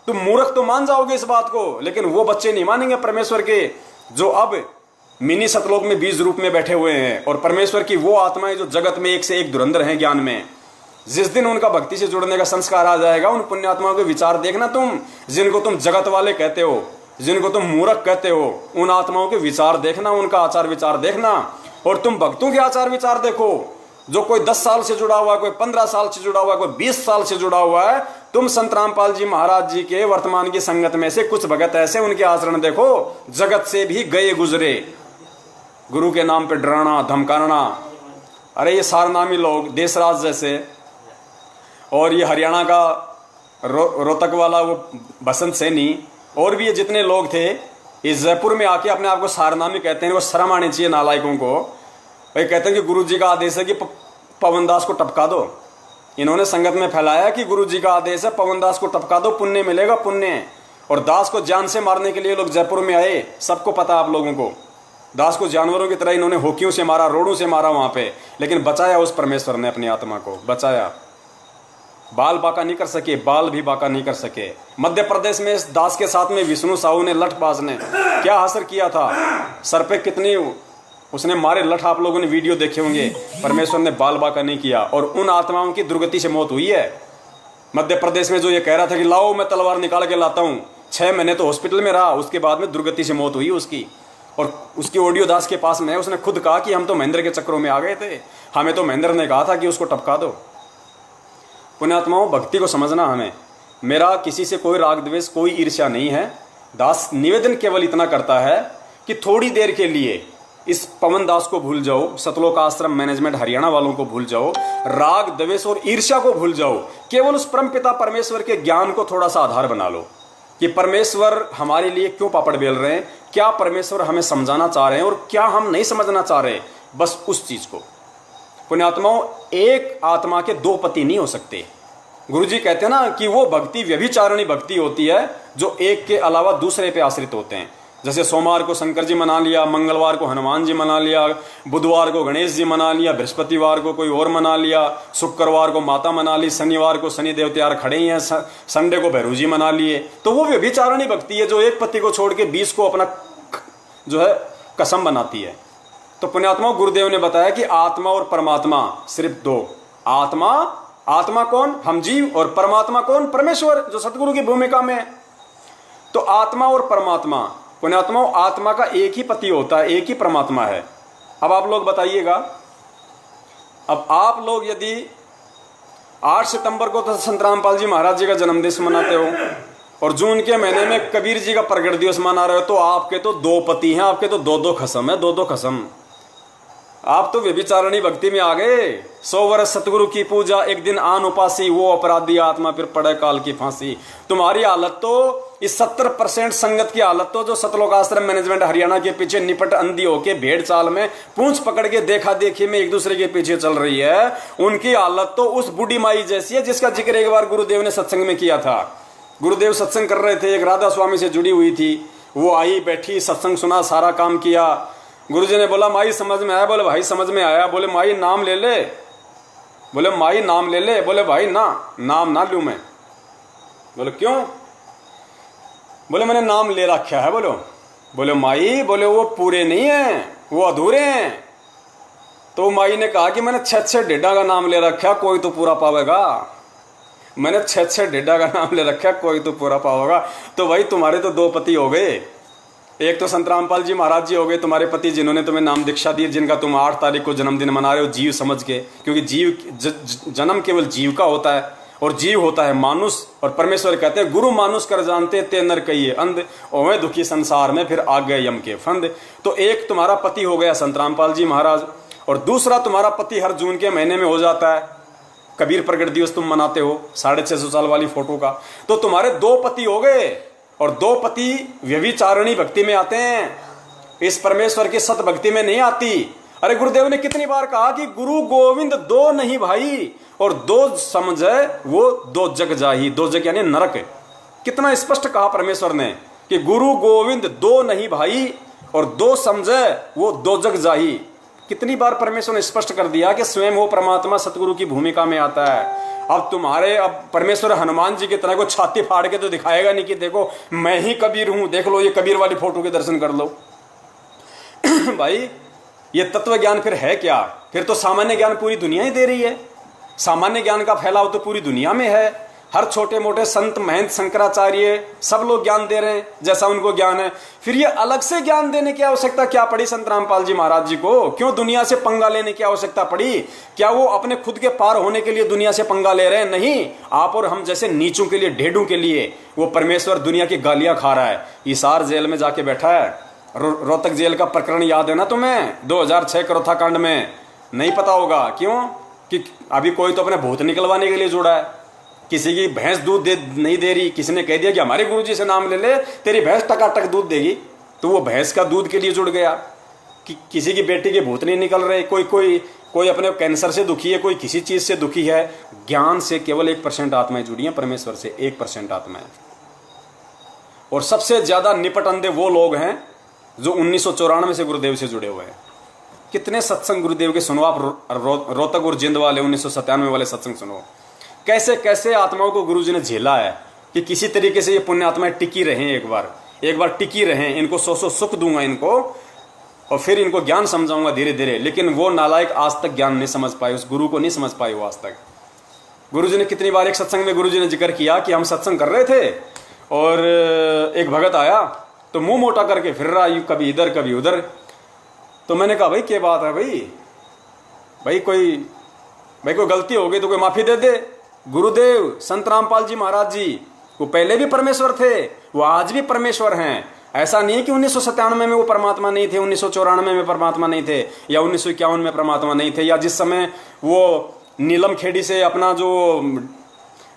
तुम मूर्ख तो मान जाओगे इस बात को, लेकिन वो बच्चे नहीं मानेंगे परमेश्वर के, जो अब मिनी सतलोक में बीज रूप में बैठे हुए हैं। और परमेश्वर की वो आत्माएं जो जगत में एक से एक धुरंधर हैं ज्ञान में। जिस दिन उनका भक्ति से जुड़ने का संस्कार आ जाएगा, उन पुण्यात्माओं के विचार देखना तुम, जिनको तुम जगत वाले कहते हो, जिनको तुम मूर्ख कहते हो, उन आत्माओं के विचार देखना, उनका आचार विचार देखना। और तुम भक्तों के आचार विचार देखो, जो कोई 10 साल से जुड़ा हुआ है, कोई 15 साल से जुड़ा हुआ है, कोई 20 साल से जुड़ा हुआ है। तुम संत रामपाल जी महाराज जी के वर्तमान की संगत में से कुछ भगत ऐसे, उनके आचरण देखो, जगत से भी गए गुजरे। गुरु के नाम पे डराना धमकाना। अरे ये सारनामी लोग, देशराज जैसे, और ये हरियाणा का रोहतक वाला वो बसंत सैनी, और भी ये जितने लोग थे, इस जयपुर में आके अपने आप को सारनामी कहते हैं। वो शर्म आनी चाहिए नालायकों को। भाई कहते हैं कि गुरु जी का आदेश है कि पवन दास को टपका दो। इन्होंने संगत में फैलाया कि गुरु जी का आदेश है पवन दास को टपका दो, पुण्य मिलेगा, पुण्य। और दास को जान से मारने के लिए लोग जयपुर में आए, सबको पता आप लोगों को। दास को जानवरों की तरह इन्होंने होकियों से मारा, रोड़ों से मारा वहां पे, लेकिन बचाया उस परमेश्वर ने अपनी आत्मा को, बचाया। बाल बाका नहीं कर सके, बाल भी बाका नहीं कर सके। मध्य प्रदेश में इस दास के साथ में विष्णु साहू ने, लठबाज ने क्या हासिल किया था, सर पे कितनी उसने मारे लठ, आप लोगों ने वीडियो देखे होंगे। परमेश्वर ने बाल बाका नहीं किया, और उन आत्माओं की दुर्गति से मौत हुई है। मध्य प्रदेश में जो ये कह रहा था कि लाओ मैं तलवार निकाल के लाता हूँ, 6 महीने तो हॉस्पिटल में रहा, उसके बाद में दुर्गति से मौत हुई उसकी। और उसकी ऑडियो दास के पास में है, उसने खुद कहा कि हम तो महेंद्र के चक्रों में आ गए थे, हमें तो महेंद्र ने कहा था कि उसको टपका दो। पुण्यात्माओं, भक्ति को समझना हमें। मेरा किसी से कोई राग द्वेष, कोई ईर्ष्या नहीं है। दास निवेदन केवल इतना करता है कि थोड़ी देर के लिए इस पवन दास को भूल जाओ, सतलोक आश्रम मैनेजमेंट हरियाणा वालों को भूल जाओ, राग द्वेष और ईर्ष्या को भूल जाओ। केवल उस परमपिता परमेश्वर के ज्ञान को थोड़ा सा आधार बना लो कि परमेश्वर हमारे लिए क्यों पापड़ बेल रहे हैं, क्या परमेश्वर हमें समझाना चाह रहे हैं और क्या हम नहीं समझना चाह रहे। बस उस चीज को। पुण्यात्माओं, एक आत्मा के 2 पति नहीं हो सकते। गुरुजी कहते हैं ना कि वो भक्ति व्यभिचारिणी भक्ति होती है जो एक के अलावा दूसरे पे आश्रित होते हैं। जैसे सोमवार को शंकर जी मना लिया, मंगलवार को हनुमान जी मना लिया, बुधवार को गणेश जी मना लिया, बृहस्पतिवार को कोई और मना लिया, शुक्रवार को माता मना ली, शनिवार को शनि देवत्यार खड़े ही हैं, संडे को भैरू जी मना लिए। तो वो व्यभिचारिणी भक्ति है जो एक पति को छोड़ के 20 को अपना जो है कसम बनाती है। तो पुण्यात्मा, गुरुदेव ने बताया कि आत्मा और परमात्मा सिर्फ 2, आत्मा आत्मा कौन? हम जीव। और परमात्मा कौन? परमेश्वर, जो सतगुरु की भूमिका में है। तो आत्मा और परमात्मा, पुण्यात्माओं, आत्मा का एक ही पति होता है, एक ही परमात्मा है। अब आप लोग बताइएगा, अब आप लोग यदि 8 सितंबर को तो संत रामपाल जी महाराज जी का जन्मदिवस मनाते हो और जून के महीने में कबीर जी का प्रगट दिवस मना रहे हो, तो आपके तो 2 पति हैं, आपके तो 2-2 खसम है, 2-2 खसम। आप तो व्यभिचारिणी भक्ति में आ गए। 100 वर्ष सतगुरु की पूजा, एक दिन आन उपासी, वो अपराधी आत्मा फिर पड़े काल की फांसी। तुम्हारी हालत तो इस 70% संगत की हालत तो जो सतलोक आश्रम मैनेजमेंट हरियाणा के पीछे निपट अंधी होके भेड़ चाल में पूंछ पकड़ के देखा देखी में एक दूसरे के पीछे चल रही है, उनकी हालत तो उस बूढ़ी माई जैसी है जिसका जिक्र एक बार गुरुदेव ने सत्संग में किया था। गुरुदेव सत्संग कर रहे थे, एक राधा स्वामी से जुड़ी हुई थी, वो आई बैठी, सत्संग सुना, सारा काम किया। गुरुजी ने बोला माई समझ में आया? बोले भाई समझ में आया। बोले माई नाम ले ले? बोले माई नाम ले ले। बोले भाई ना, नाम ना लूं मैं। बोले क्यों? बोले मैंने नाम ले रखा है। बोले माई, बोले वो पूरे नहीं है, वो अधूरे हैं। तो माई ने कहा कि मैंने 6 डेढ़ा का नाम ले रखा, कोई तो पूरा पावेगा। मैंने 6 डेढ़ा का नाम ले रखा, कोई तो पूरा पावेगा। तो भाई तुम्हारे तो 2 पति हो गए, एक तो संत रामपाल जी महाराज जी हो गए तुम्हारे पति, जिन्होंने तुम्हें नाम दीक्षा दी, जिनका तुम 8 तारीख को जन्मदिन मना रहे हो जीव समझ के, क्योंकि जीव जन्म केवल जीव का होता है और जीव होता है मानुष। और परमेश्वर कहते हैं गुरु मानुष कर जानते ते नर कहिए अंध, ओवे दुखी संसार में फिर आ गए यम के फंद। तो एक तुम्हारा पति हो गया संत रामपाल जी महाराज, और दूसरा तुम्हारा पति हर जून के महीने में हो जाता है। कबीर प्रगट दिवस तुम मनाते हो 650 साल वाली फोटो का, तो तुम्हारे 2 पति हो गए। और 2 पति व्यभिचारिणी भक्ति में आते हैं, इस परमेश्वर की सत भक्ति में नहीं आती। अरे गुरुदेव ने कितनी बार कहा कि गुरु गोविंद 2 नहीं भाई, और 2 समझे वो 2 जग जाही। 2 जग यानी नरक। कितना स्पष्ट कहा परमेश्वर ने कि गुरु गोविंद 2 नहीं भाई, और 2 समझे वो 2 जग जाही। कितनी बार परमेश्वर ने स्पष्ट कर दिया कि स्वयं वो परमात्मा सतगुरु की भूमिका में आता है। अब परमेश्वर हनुमान जी की तरह को छाती फाड़ के तो दिखाएगा नहीं कि देखो मैं ही कबीर हूं, देख लो ये कबीर वाली फोटो के दर्शन कर लो। भाई ये तत्व ज्ञान फिर है क्या? फिर तो सामान्य ज्ञान पूरी दुनिया ही दे रही है। सामान्य ज्ञान का फैलाव तो पूरी दुनिया में है। हर छोटे मोटे संत महंत शंकराचार्य सब लोग ज्ञान दे रहे हैं जैसा उनको ज्ञान है। फिर ये अलग से ज्ञान देने की आवश्यकता क्या पड़ी संत रामपाल जी महाराज जी को? क्यों दुनिया से पंगा लेने की आवश्यकता पड़ी? क्या वो अपने खुद के पार होने के लिए दुनिया से पंगा ले रहे हैं? नहीं, आप और हम जैसे नीचों के लिए, ढेडों के लिए वो परमेश्वर दुनिया की गालियां खा रहा है। हिसार जेल में जाके बैठा है। रोहतक जेल का प्रकरण याद है ना तुम्हें? 2006 करोथा कांड में। नहीं पता होगा क्यों? कि अभी कोई तो अपने भूत निकलवाने के लिए जुड़ा है। किसी की भैंस दूध नहीं दे रही, किसी ने कह दिया कि हमारे गुरुजी से नाम ले ले, तेरी भैंस टकाटक दूध देगी, तो वो भैंस का दूध के लिए जुड़ गया। कि किसी की बेटी के भूत नहीं निकल रहे, कोई अपने कैंसर से दुखी है, कोई किसी चीज से दुखी है। ज्ञान से केवल 1% आत्माएं जुड़ी हैं परमेश्वर से, 1% आत्माएं। और सबसे ज्यादा निपट अंधे वो लोग हैं जो 1994 से गुरुदेव से जुड़े हुए हैं। कितने सत्संग गुरुदेव के सुनो आप, रोहतक और जिंद वाले 1997 वाले सत्संग सुनो। कैसे कैसे आत्माओं को गुरुजी ने झेला है कि किसी तरीके से ये पुण्य आत्माएं टिकी रहें, एक बार टिकी रहें, इनको सौ सुख दूंगा इनको और फिर इनको ज्ञान समझाऊंगा धीरे धीरे। लेकिन वो नालायक आज तक ज्ञान नहीं समझ पाए, उस गुरु को नहीं समझ पाए वो आज तक। गुरुजी ने कितनी बार, एक सत्संग में गुरुजी ने जिक्र किया कि हम सत्संग कर रहे थे और एक भगत आया तो मुंह मोटा करके फिर रहा, कभी इधर कभी उधर। तो मैंने कहा भाई क्या बात है भाई कोई गलती हो गई तो कोई माफी दे दे। गुरुदेव संत रामपाल जी महाराज जी वो पहले भी परमेश्वर थे, वो आज भी परमेश्वर हैं। ऐसा नहीं है कि 1997 में वो परमात्मा नहीं थे, 1994 में परमात्मा नहीं थे, या 1951 में परमात्मा नहीं थे, या जिस समय वो नीलम खेड़ी से अपना जो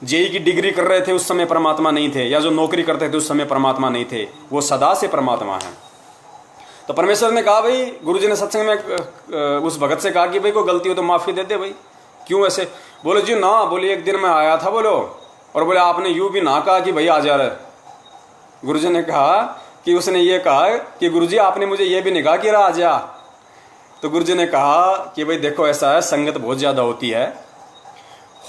जेई की डिग्री कर रहे थे उस समय परमात्मा नहीं थे, या जो नौकरी करते थे उस समय परमात्मा नहीं थे। वो सदा से परमात्मा है। तो परमेश्वर ने कहा भाई, गुरुजी ने सत्संग में उस भगत से कहा कि भाई कोई गलती हो तो माफी दे दे भाई। क्यों ऐसे? बोले जी ना, बोले एक दिन मैं आया था बोलो, और बोले आपने यूं भी ना कहा कि भाई आ जा रहे। गुरुजी ने कहा कि उसने ये कहा कि गुरुजी आपने मुझे ये भी नहीं कहा कि आ जा। तो गुरुजी ने कहा कि भाई देखो ऐसा है, संगत बहुत ज्यादा होती है,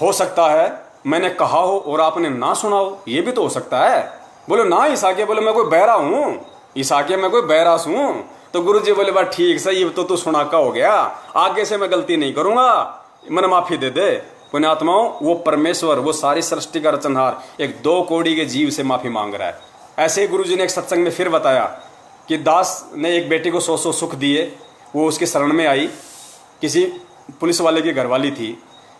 हो सकता है मैंने कहा हो और आपने ना सुना हो, ये भी तो हो सकता है। बोले ना ईसाके, बोले मैं कोई बहरा हूं, ईसाके मैं कोई बहरास हूं। तो गुरुजी बोले बात ठीक सही, तो तू सुना का हो गया, आगे से मैं गलती नहीं करूंगा, मैंने माफी दे दे। पुण्यात्माओं, वो परमेश्वर, वो सारी सृष्टि का रचनहार एक 2 कौड़ी के जीव से माफी मांग रहा है। ऐसे ही गुरुजी ने एक सत्संग में फिर बताया कि दास ने एक बेटी को 100 सुख दिए, वो उसके शरण में आई, किसी पुलिस वाले की घरवाली थी।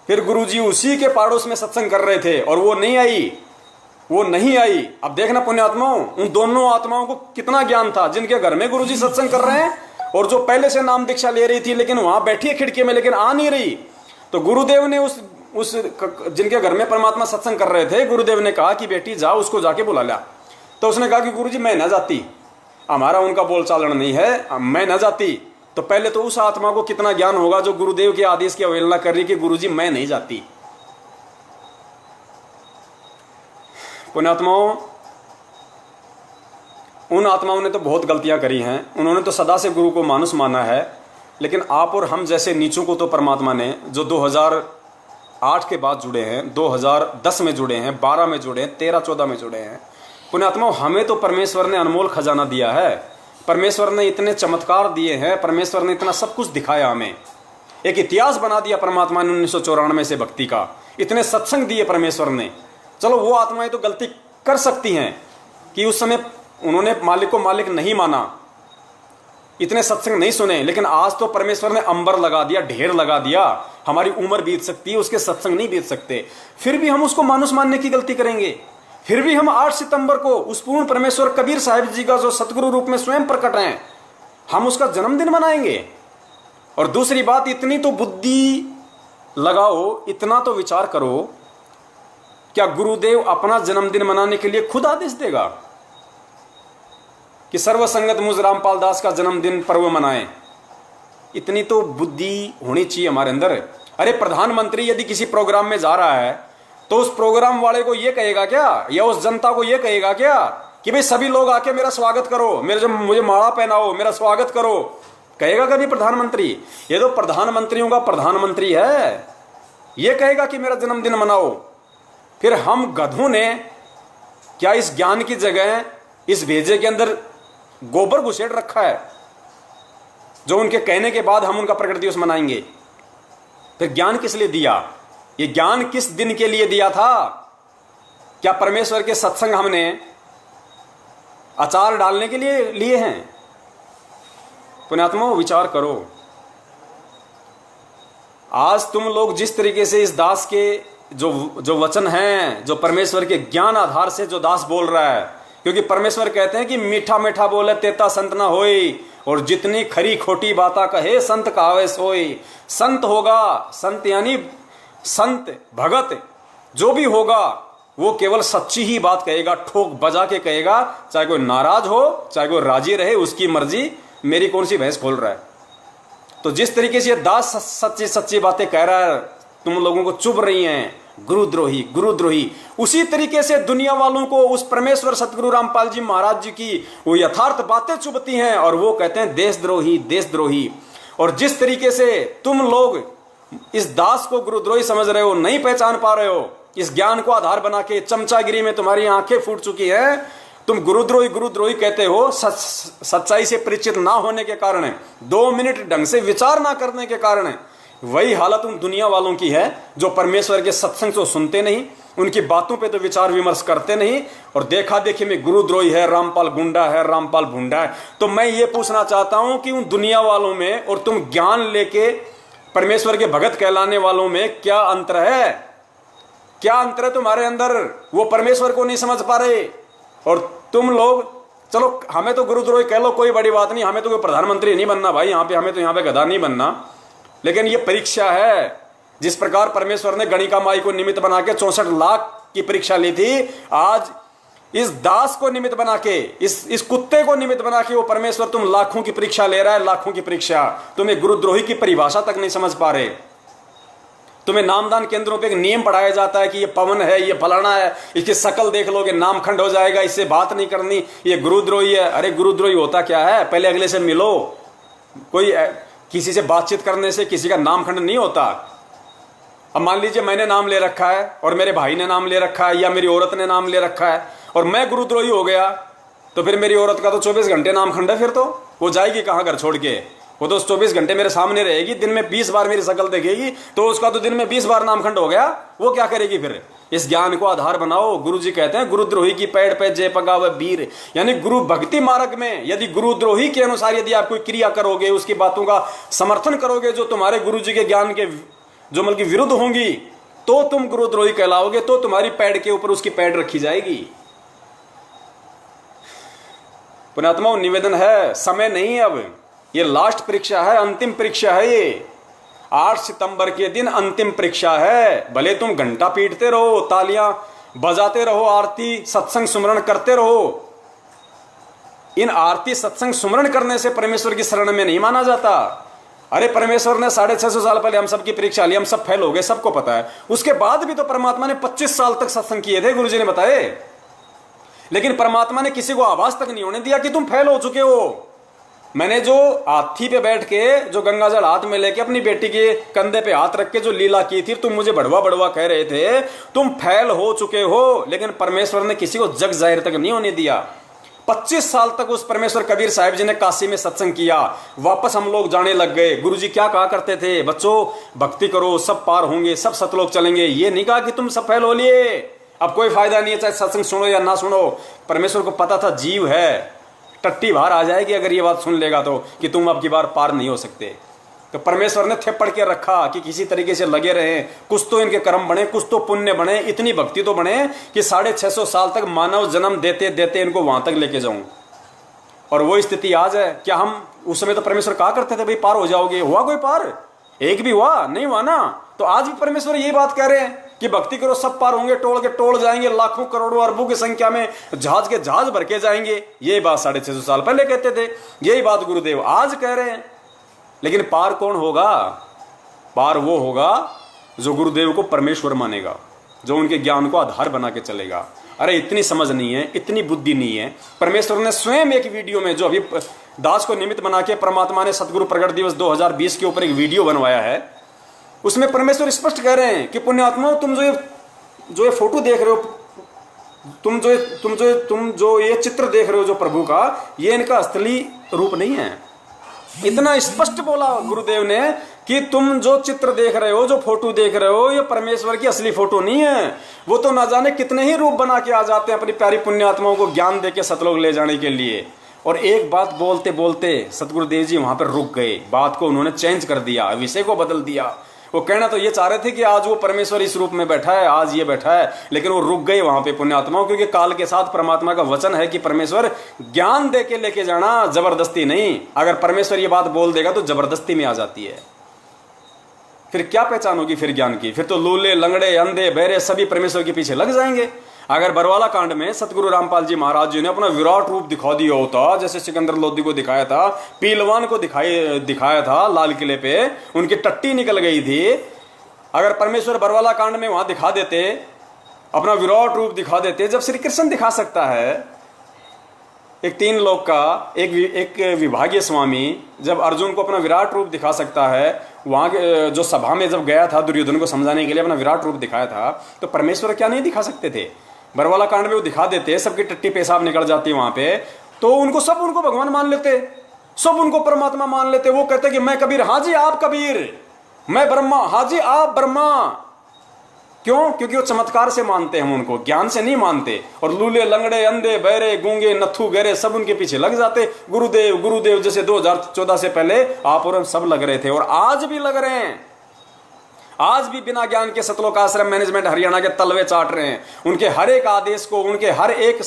फिर गुरुजी उसी के पाड़ोस में सत्संग कर रहे थे और वो नहीं आई। अब देखना पुण्यात्माओं, उन दोनों आत्माओं को कितना ज्ञान था, जिनके घर में गुरुजी सत्संग कर रहे हैं और जो पहले से नाम दीक्षा ले रही थी लेकिन वहां बैठी है खिड़की में लेकिन आ नहीं रही। तो गुरुदेव ने उस जिनके घर में परमात्मा सत्संग कर रहे थे, गुरुदेव ने कहा कि बेटी जाओ, उसको जाके बुला ला। तो उसने कहा कि गुरुजी मैं न जाती, हमारा उनका बोल चालन नहीं है, मैं न जाती। तो पहले तो उस आत्मा को कितना ज्ञान होगा जो गुरुदेव के आदेश की अवहेलना कर रही कि गुरुजी मैं नहीं जाती। पुण्यात्माओं, उन आत्माओं ने तो बहुत गलतियां करी हैं, उन्होंने तो सदा से गुरु को मानुस माना है, लेकिन आप और हम जैसे नीचों को तो परमात्मा ने, जो 2008 के बाद जुड़े हैं, 2010 में जुड़े हैं, 12 में जुड़े हैं, 13-14 में जुड़े हैं, पुण्यात्माओं हमें तो परमेश्वर ने अनमोल खजाना दिया है। परमेश्वर ने इतने चमत्कार दिए हैं, परमेश्वर ने इतना सब कुछ दिखाया, हमें एक इतिहास बना दिया परमात्मा ने 1994 से भक्ति का, इतने सत्संग दिए परमेश्वर ने। चलो वो आत्माएं तो गलती कर सकती हैं कि उस समय उन्होंने मालिक को मालिक नहीं माना, इतने सत्संग नहीं सुने, लेकिन आज तो परमेश्वर ने अंबर लगा दिया, ढेर लगा दिया, हमारी उम्र बीत सकती है, उसके सत्संग नहीं बीत सकते, फिर भी हम उसको मानुस मानने की गलती करेंगे। फिर भी हम 8 सितंबर को उस पूर्ण परमेश्वर कबीर साहिब जी का जो सतगुरु रूप में स्वयं प्रकट हैं, हम उसका जन्मदिन मनाएंगे। और दूसरी बात, इतनी तो बुद्धि लगाओ, इतना तो विचार करो, क्या गुरुदेव अपना जन्मदिन मनाने के लिए खुद आदेश देगा कि सर्वसंगत मुझ रामपाल दास का जन्मदिन पर्व मनाएं? इतनी तो बुद्धि होनी चाहिए हमारे अंदर। अरे प्रधानमंत्री यदि किसी प्रोग्राम में जा रहा है तो उस प्रोग्राम वाले को यह कहेगा क्या, या उस जनता को यह कहेगा क्या कि भाई सभी लोग आके मेरा स्वागत करो, मुझे माला पहनाओ, मेरा स्वागत करो? कहेगा कभी प्रधानमंत्री? ये तो प्रधानमंत्रियों का प्रधानमंत्री है, ये कहेगा कि मेरा जन्मदिन मनाओ। फिर हम गधों ने क्या इस ज्ञान की जगह इस भेजे के अंदर गोबर घुसेड़ रखा है, जो उनके कहने के बाद हम उनका प्रकट दिवस मनाएंगे? फिर ज्ञान किस लिए दिया? ये ज्ञान किस दिन के लिए दिया था? क्या परमेश्वर के सत्संग हमने अचार डालने के लिए हैं? पुण्यात्माओं विचार करो। आज तुम लोग जिस तरीके से इस दास के जो वचन हैं, जो परमेश्वर के ज्ञान आधार से जो दास बोल रहा है, क्योंकि परमेश्वर कहते हैं कि मीठा मीठा बोले तेता संत ना होई, और जितनी खरी खोटी बाता कहे संत कहावे सोई। संत होगा, संत यानी संत भगत जो भी होगा वो केवल सच्ची ही बात कहेगा, ठोक बजा के कहेगा, चाहे कोई नाराज हो चाहे कोई राजी रहे, उसकी मर्जी, मेरी कौन सी भैंस खोल रहा है। तो जिस तरीके से ये दास सच्ची सच्ची बातें कह रहा है, तुम लोगों को चुभ रही हैं, गुरुद्रोही गुरुद्रोही, उसी तरीके से दुनिया वालों को उस परमेश्वर सतगुरु रामपाल जी महाराज जी की वो यथार्थ बातें चुभती हैं और वो कहते हैं देशद्रोही देशद्रोही। और जिस तरीके से तुम लोग इस दास को गुरुद्रोही समझ रहे हो, नहीं पहचान पा रहे हो, इस ज्ञान को आधार बना के चमचागिरी में तुम्हारी आंखें फूट चुकी है, तुम गुरुद्रोही गुरुद्रोही कहते हो, सच्चाई से परिचित ना होने के कारण, 2 मिनट ढंग से विचार ना करने के कारण। वही हालत उन दुनिया वालों की है जो परमेश्वर के सत्संग को सुनते नहीं, उनकी बातों पे तो विचार विमर्श करते नहीं, और देखा देखी में गुरुद्रोही है, रामपाल गुंडा है, रामपाल भुंडा है। तो मैं ये पूछना चाहता हूं कि उन दुनिया वालों में और तुम ज्ञान लेके परमेश्वर के भगत कहलाने वालों में क्या अंतर है? क्या अंतर है तुम्हारे अंदर? वो परमेश्वर को नहीं समझ पा रहे, और तुम लोग, चलो हमें तो गुरुद्रोही कह लो, कोई बड़ी बात नहीं, हमें तो कोई प्रधानमंत्री नहीं बनना भाई, हमें तो यहाँ पे गधा नहीं बनना, लेकिन ये परीक्षा है। जिस प्रकार परमेश्वर ने गणिका माई को निमित्त बना के 64 लाख की परीक्षा ली थी, आज इस दास को निमित्त बना के, इस कुत्ते को निमित्त बना के वो परमेश्वर तुम लाखों की परीक्षा ले रहा है, लाखों की परीक्षा। तुम्हें गुरुद्रोही की परिभाषा तक नहीं समझ पा रहे। तुम्हें नामदान केंद्रों पे एक नियम पढ़ाया जाता है कि ये पवन है, ये फलाना है, इसकी शकल देख लोगे नामखंड हो जाएगा, इससे बात नहीं करनी, ये गुरुद्रोही है। अरे गुरुद्रोही होता क्या है? पहले अगले से मिलो। कोई किसी से बातचीत करने से किसी का नामखंड नहीं होता। अब मान लीजिए मैंने नाम ले रखा है और मेरे भाई ने नाम ले रखा है या मेरी औरत ने नाम ले रखा है और मैं गुरुद्रोही हो गया, तो फिर मेरी औरत का तो 24 घंटे नामखंड है, फिर तो वो जाएगी कहाँ घर छोड़ के? वो तो 24 घंटे मेरे सामने रहेगी, दिन में 20 बार मेरी शक्ल देखेगी, तो उसका तो दिन में 20 बार नामखंड हो गया। वो क्या करेगी फिर? इस ज्ञान को आधार बनाओ। गुरु जी कहते हैं गुरुद्रोही की पैड़ पे जय पगावे वीर, यानी गुरु भक्ति मार्ग में यदि गुरुद्रोही के अनुसार यदि आप कोई क्रिया करोगे, उसकी बातों का समर्थन करोगे जो तुम्हारे गुरु जी के ज्ञान के जो मतलब विरुद्ध होंगी, तो तुम गुरुद्रोही कहलाओगे, तो तुम्हारी पैड़ के ऊपर उसकी पैड़ रखी जाएगी। पुण्यात्माओं, निवेदन है, समय नहीं है, अब ये लास्ट परीक्षा है, अंतिम परीक्षा है। ये 8 सितंबर के दिन अंतिम परीक्षा है। भले तुम घंटा पीटते रहो, तालियां बजाते रहो, आरती सत्संग सुमरण करते रहो, इन आरती सत्संग सुमरण करने से परमेश्वर की शरण में नहीं माना जाता। अरे परमेश्वर ने 650 साल पहले हम सबकी परीक्षा ली, हम सब फेल हो गए, सबको पता है। उसके बाद भी तो परमात्मा ने 25 साल तक सत्संग किए थे, गुरुजी ने बताए, लेकिन परमात्मा ने किसी को आवाज तक नहीं होने दिया कि तुम फेल हो चुके हो। मैंने जो हाथी पे बैठ के, जो गंगाजल हाथ में लेके अपनी बेटी के कंधे पे हाथ रख के जो लीला की थी, तुम मुझे बड़वा बड़वा कह रहे थे, तुम फेल हो चुके हो, लेकिन परमेश्वर ने किसी को जग जाहिर तक नहीं होने दिया। 25 साल तक उस परमेश्वर कबीर साहिब जी ने काशी में सत्संग किया। वापस हम लोग जाने लग गए। गुरुजी क्या कहा करते थे? बच्चों भक्ति करो, सब पार होंगे, सब सतलोक चलेंगे। ये नहीं कहा कि तुम सब फेल हो लिए, अब कोई फायदा नहीं है, चाहे सत्संग सुनो या ना सुनो। परमेश्वर को पता था जीव है, टट्टी बाहर आ जाएगी अगर ये बात सुन लेगा तो, कि तुम अब की बार पार नहीं हो सकते। तो परमेश्वर ने थेपड़ के रखा कि किसी तरीके से लगे रहे, कुछ तो इनके कर्म बने, कुछ तो पुण्य बने, इतनी भक्ति तो बने कि 650 साल तक मानव जन्म देते देते इनको वहां तक लेके जाऊं। और वो स्थिति आज है। क्या हम उस समय तो परमेश्वर कहा करते थे भाई पार हो जाओगे? हुआ कोई पार? एक भी हुआ नहीं? हुआ ना। तो आज भी परमेश्वर यही बात कह रहे हैं कि भक्ति करो, सब पार होंगे, टोल के टोल जाएंगे, लाखों करोड़ों अरबों की संख्या में जहाज के जहाज भर के जाएंगे। यही बात 650 साल पहले कहते थे, यही बात गुरुदेव आज कह रहे हैं। लेकिन पार कौन होगा? पार वो होगा जो गुरुदेव को परमेश्वर मानेगा, जो उनके ज्ञान को आधार बना के चलेगा। अरे इतनी समझ नहीं है, इतनी बुद्धि नहीं है। परमेश्वर ने स्वयं एक वीडियो में, जो अभी दास को निमित्त बना के परमात्मा ने सतगुरु प्रगट दिवस 2020 के ऊपर एक वीडियो बनवाया है, उसमें परमेश्वर स्पष्ट कह रहे हैं कि पुण्यात्मा, तुम जो ये फोटो देख रहे हो, तुम जो ये चित्र देख रहे हो जो प्रभु का, ये इनका असली रूप नहीं है। इतना स्पष्ट बोला गुरुदेव ने कि तुम जो चित्र देख रहे हो, जो फोटो देख रहे हो, ये परमेश्वर की असली फोटो नहीं है। वो तो ना जाने कितने ही रूप बना के आ जाते हैं अपनी प्यारी पुण्यात्माओं को ज्ञान दे के सतलोक ले जाने के लिए। और एक बात बोलते बोलते सतगुरुदेव जी वहां पर रुक गए, बात को उन्होंने चेंज कर दिया, विषय को बदल दिया। वो कहना तो ये चाह रहे थे कि आज वो परमेश्वर इस रूप में बैठा है, आज ये बैठा है, लेकिन वो रुक गए वहां पे पुण्यात्माओं, क्योंकि काल के साथ परमात्मा का वचन है कि परमेश्वर ज्ञान दे के लेके जाना, जबरदस्ती नहीं। अगर परमेश्वर ये बात बोल देगा तो जबरदस्ती में आ जाती है। फिर क्या पहचान होगी फिर ज्ञान की? फिर तो लूले, लंगड़े, अंधे, बहरे सभी परमेश्वर के पीछे लग जाएंगे। अगर बरवाला कांड में सतगुरु रामपाल जी महाराज जी ने अपना विराट रूप दिखा दिया होता, जैसे सिकंदर लोधी को दिखाया था, पीलवान को दिखाया था लाल किले पे, उनकी टट्टी निकल गई थी, अगर परमेश्वर बरवाला कांड में वहां दिखा देते, अपना विराट रूप दिखा देते, जब श्री कृष्ण दिखा सकता है एक 3 लोक का एक विभागीय स्वामी, जब अर्जुन को अपना विराट रूप दिखा सकता है, वहां जो सभा में जब गया था दुर्योधन को समझाने के लिए, अपना विराट रूप दिखाया था, तो परमेश्वर क्या नहीं दिखा सकते थे? बरवाला कांड में वो दिखा देते, सबकी टट्टी पेशाब निकल जाती वहां पे, तो उनको भगवान मान लेते, सब उनको परमात्मा मान लेते। वो कहते कि मैं कबीर, हाँ जी आप कबीर, मैं ब्रह्मा, हाँ जी आप ब्रह्मा। क्यों? क्योंकि वो चमत्कार से मानते हैं, हम उनको ज्ञान से नहीं मानते। और लूले, लंगड़े, अंधे, बहरे, गूंगे, नथु, गहरे सब उनके पीछे लग जाते। गुरुदेव गुरुदेव जैसे 2014 से पहले आप और हम सब लग रहे थे, और आज भी लग रहे हैं। आज भी बिना ज्ञान के सतलोक आश्रम मैनेजमेंट हरियाणा के तलवे चाट रहे हैं। उनके हर एक आदेश को, उनके हर एक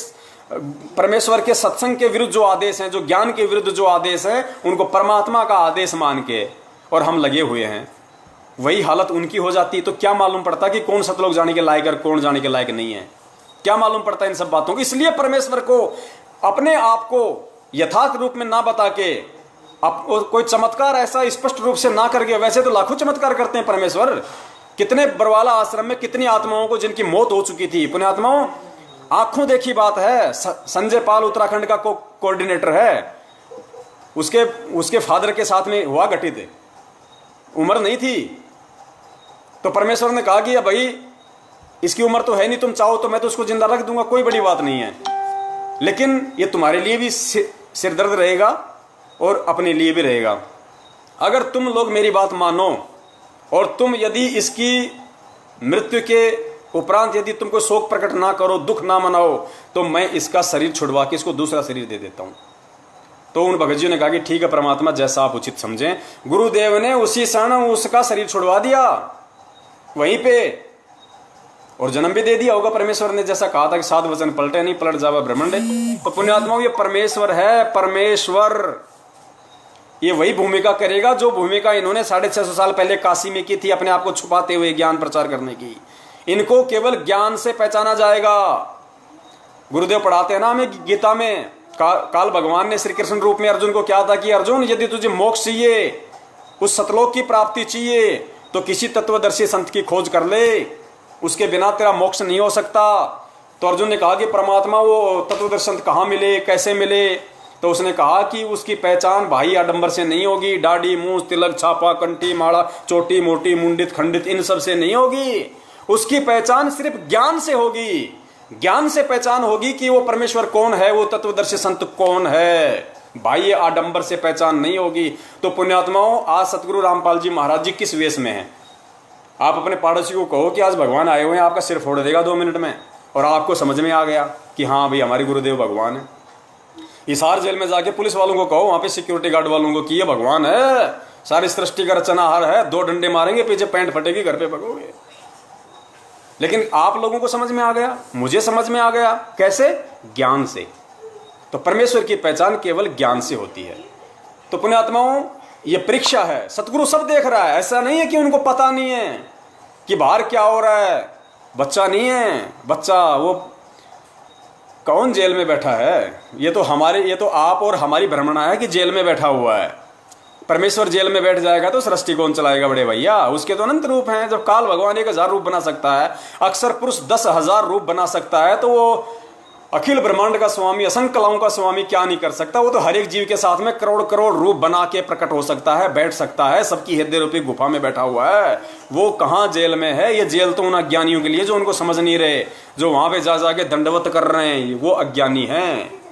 परमेश्वर के सत्संग के विरुद्ध जो आदेश हैं, जो ज्ञान के विरुद्ध जो आदेश हैं, उनको परमात्मा का आदेश मान के और हम लगे हुए हैं। वही हालत उनकी हो जाती तो क्या मालूम पड़ता कि कौन सतलोक जाने के लायक और कौन जाने के लायक नहीं है? क्या मालूम पड़ता इन सब बातों को? इसलिए परमेश्वर को अपने आप को यथार्थ रूप में ना बता के, कोई चमत्कार ऐसा स्पष्ट रूप से ना करके, वैसे तो लाखों चमत्कार करते हैं परमेश्वर। कितने बरवाला आश्रम में कितनी आत्माओं को जिनकी मौत हो चुकी थी, पुण्यात्माओं आंखों देखी बात है। संजय पाल उत्तराखंड का कोऑर्डिनेटर है, उसके फादर के साथ में हुआ घटित, उम्र नहीं थी, तो परमेश्वर ने कहा कि भाई इसकी उम्र तो है नहीं, तुम चाहो तो मैं तो उसको जिंदा रख दूंगा, कोई बड़ी बात नहीं है, लेकिन ये तुम्हारे लिए भी सिरदर्द रहेगा और अपने लिए भी रहेगा। अगर तुम लोग मेरी बात मानो और तुम यदि इसकी मृत्यु के उपरांत यदि तुमको शोक प्रकट ना करो, दुख ना मनाओ, तो मैं इसका शरीर छुड़वा के इसको दूसरा शरीर दे देता हूं। तो उन भगत जी ने कहा कि ठीक है परमात्मा, जैसा आप उचित समझें। गुरुदेव ने उसी क्षण उसका शरीर छुड़वा दिया वहीं पे, और जन्म भी दे दिया होगा। परमेश्वर ने जैसा कहा था कि 7 वचन पलटे नहीं, पलट जावा ब्रह्मांड। तो पुण्यात्माओं, ये परमेश्वर है, परमेश्वर ये वही भूमिका करेगा जो भूमिका इन्होंने 650 साल पहले काशी में की थी, अपने आप को छुपाते हुए ज्ञान प्रचार करने की। इनको केवल ज्ञान से पहचाना जाएगा। गुरुदेव पढ़ाते हैं ना हमें गीता में, काल भगवान ने श्री कृष्ण रूप में अर्जुन को क्या था कि अर्जुन, यदि तुझे मोक्ष चाहिए, उस सतलोक की प्राप्ति चाहिए, तो किसी तत्वदर्शी संत की खोज कर ले, उसके बिना तेरा मोक्ष नहीं हो सकता। तो अर्जुन ने कहा कि परमात्मा वो तत्वदर्शी संत कहाँ मिले, कैसे मिले? तो उसने कहा कि उसकी पहचान भाई आडंबर से नहीं होगी, दाढ़ी मूंछ तिलक छापा कंठी माला चोटी मोटी मुंडित खंडित इन सब से नहीं होगी। उसकी पहचान सिर्फ ज्ञान से होगी। ज्ञान से पहचान होगी कि वो परमेश्वर कौन है, वो तत्वदर्शी संत कौन है। भाई ये आडंबर से पहचान नहीं होगी। तो पुण्यात्माओं, आज सतगुरु रामपाल जी महाराज जी किस वेश में हैं? आप अपने पड़ोसी को कहो कि आज भगवान आए हुए हैं, आपका सिर फोड़ देगा 2 मिनट में, और आपको समझ में आ गया कि हाँ भाई हमारे गुरुदेव भगवान है। हिसार जेल में जाके पुलिस वालों को कहो, वहां पे सिक्योरिटी गार्ड वालों को कि ये भगवान है, सारी सृष्टि का रचनाहार है, 2 डंडे मारेंगे, पीछे पैंट फटेगी, घर पे भगोगे। लेकिन आप लोगों को समझ में आ गया, मुझे समझ में आ गया। कैसे? ज्ञान से। तो परमेश्वर की पहचान केवल ज्ञान से होती है। तो पुण्यात्माओं, ये परीक्षा है। सतगुरु सब देख रहा है, ऐसा नहीं है कि उनको पता नहीं है कि बाहर क्या हो रहा है। बच्चा नहीं है, बच्चा वो कौन जेल में बैठा है? ये तो आप और हमारी भ्रमणा है कि जेल में बैठा हुआ है। परमेश्वर जेल में बैठ जाएगा तो सृष्टि कौन चलाएगा बड़े भैया? उसके तो अनंत रूप हैं। जब काल भगवान 1000 रूप बना सकता है, अक्सर पुरुष 10,000 रूप बना सकता है, तो वो अखिल ब्रह्मांड का स्वामी, असंख्य कलाओं का स्वामी क्या नहीं कर सकता? वो तो हर एक जीव के साथ में करोड़ करोड़ रूप बना के प्रकट हो सकता है, बैठ सकता है। सबकी हृदय रूपी गुफा में बैठा हुआ है। वो कहाँ जेल में है? ये जेल तो उन अज्ञानियों के लिए जो उनको समझ नहीं रहे, जो वहां पे जा जाके दंडवत कर रहे हैं, वो अज्ञानी हैं।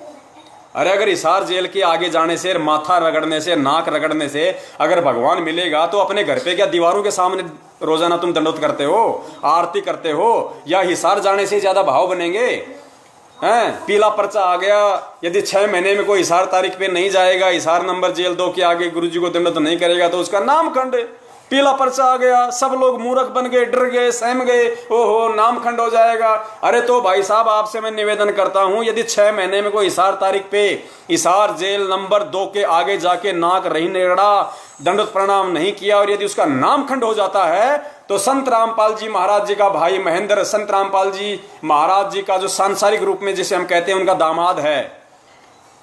अरे अगर हिसार जेल के आगे जाने से, माथा रगड़ने से, नाक रगड़ने से अगर भगवान मिलेगा, तो अपने घर पे क्या दीवारों के सामने रोजाना तुम दंडवत करते हो, आरती करते हो? या हिसार जाने से ज्यादा भाव बनेंगे? हैं? पीला पर्चा आ गया, यदि 6 महीने में कोई हिसार तारीख पे नहीं जाएगा, हिसार नंबर जेल 2 के आगे गुरुजी को दंडवत नहीं करेगा, तो उसका नाम खंड। पीला पर्चा आ गया, सब लोग मूर्ख बन गए, डर गए, सहम गए, ओहो नाम खंड हो जाएगा। अरे तो भाई साहब, आपसे मैं निवेदन करता हूं, यदि 6 महीने में कोई हिसार तारीख पे हिसार जेल नंबर 2 के आगे जाके नाक रही नेड़ा, दंडवत प्रणाम नहीं किया, और यदि उसका नाम खंड हो जाता है, तो संत रामपाल जी महाराज जी का भाई महेंद्र, संत रामपाल जी महाराज जी का जो सांसारिक रूप में जिसे हम कहते हैं उनका दामाद है,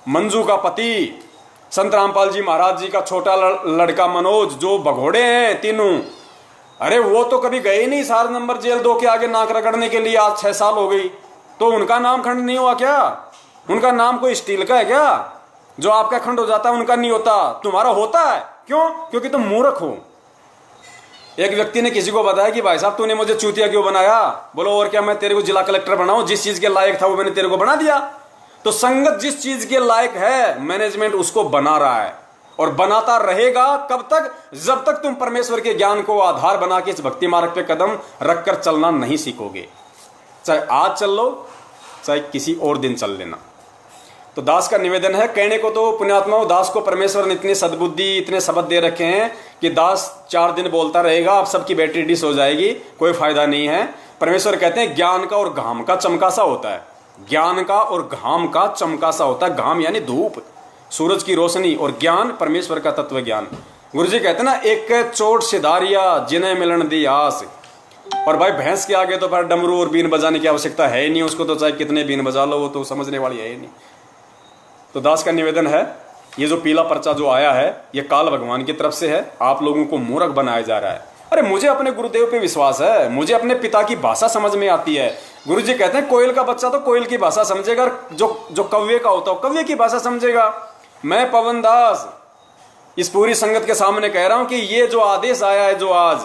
मंजू का पति, संत रामपाल जी महाराज जी का छोटा लड़का मनोज, जो भगोड़े हैं तीनों, अरे वो तो कभी गए नहीं हिसार नंबर जेल 2 के आगे नाक रगड़ने के लिए। आज 6 साल हो गई, तो उनका नाम खंड नहीं हुआ क्या? उनका नाम कोई स्टील का है क्या? जो आपका खंड हो जाता है उनका नहीं होता, तुम्हारा होता है। क्यों? क्योंकि तुम मूर्ख हो। एक व्यक्ति ने किसी को बताया कि भाई साहब तूने मुझे चूतिया क्यों बनाया? बोलो और क्या, मैं तेरे को जिला कलेक्टर बनाऊं? जिस चीज के लायक था वो मैंने तेरे को बना दिया। तो संगत जिस चीज के लायक है, मैनेजमेंट उसको बना रहा है और बनाता रहेगा। कब तक? जब तक तुम परमेश्वर के ज्ञान को आधार बना के इस भक्ति मार्ग पे कदम रखकर चलना नहीं सीखोगे। चाहे आज चल लो, चाहे किसी और दिन चल लेना। तो दास का निवेदन है, कहने को तो पुण्यात्माओं दास को परमेश्वर ने इतनी सद्बुद्धि, इतने शब्द दे रखे हैं कि दास 4 दिन बोलता रहेगा, आप सबकी बैटरी डिस हो जाएगी, कोई फायदा नहीं है। परमेश्वर कहते हैं ज्ञान का और घाम का चमका सा होता है। ज्ञान का और घाम का चमका सा होता है। घाम यानी धूप, सूरज की रोशनी, और ज्ञान परमेश्वर का तत्व ज्ञान। गुरु जी कहते हैं ना, एक चोट सिधारिया जिन्हें मिलन दी आस। और भाई भैंस के आगे तो फिर डमरू और बीन बजाने की आवश्यकता है ही नहीं, उसको तो चाहे कितने बीन बजा लो वो तो समझने वाली है ही नहीं। तो दास का निवेदन है, ये जो पीला पर्चा जो आया है ये काल भगवान की तरफ से है। आप लोगों को मूर्ख बनाया जा रहा है। अरे मुझे अपने गुरुदेव पे विश्वास है, मुझे अपने पिता की भाषा समझ में आती है। गुरु जी कहते हैं कोयल का बच्चा तो कोयल की भाषा समझेगा, जो कव्वे का होता है कव्वे की भाषा समझेगा। मैं पवन दास इस पूरी संगत के सामने कह रहा हूं कि ये जो आदेश आया है, जो आज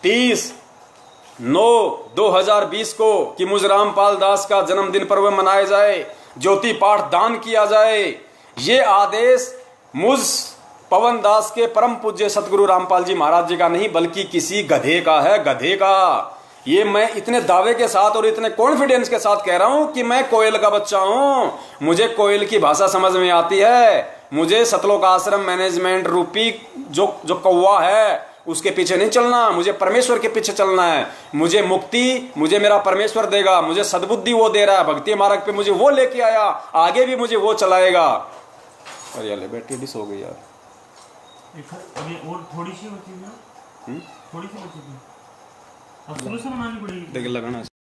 30/9/2020 को कि मुझ रामपाल दास का जन्मदिन पर्व मनाया जाए, ज्योति पाठ दान किया जाए, ये आदेश मुझ पवन दास के परम पूज्य सतगुरु रामपाल जी महाराज जी का नहीं, बल्कि किसी गधे का है, गधे का। ये मैं इतने दावे के साथ और इतने कॉन्फिडेंस के साथ कह रहा हूं कि मैं कोयल का बच्चा हूं, मुझे कोयल की भाषा समझ में आती है। मुझे सतलोक आश्रम मैनेजमेंट रूपी जो कौवा है उसके पीछे नहीं चलना, मुझे परमेश्वर के पीछे चलना है। मुझे मुक्ति मुझे मेरा परमेश्वर देगा, मुझे सद्बुद्धि वो दे रहा है, भक्ति मार्ग पे मुझे वो लेके आया, आगे भी मुझे वो चलाएगा। और यार बैटरी डिस हो गई यार, और थोड़ी सी बची है, थोड़ी सी बची थी, अब शुरू से बनानी पड़ेगी। देखिए लगाना।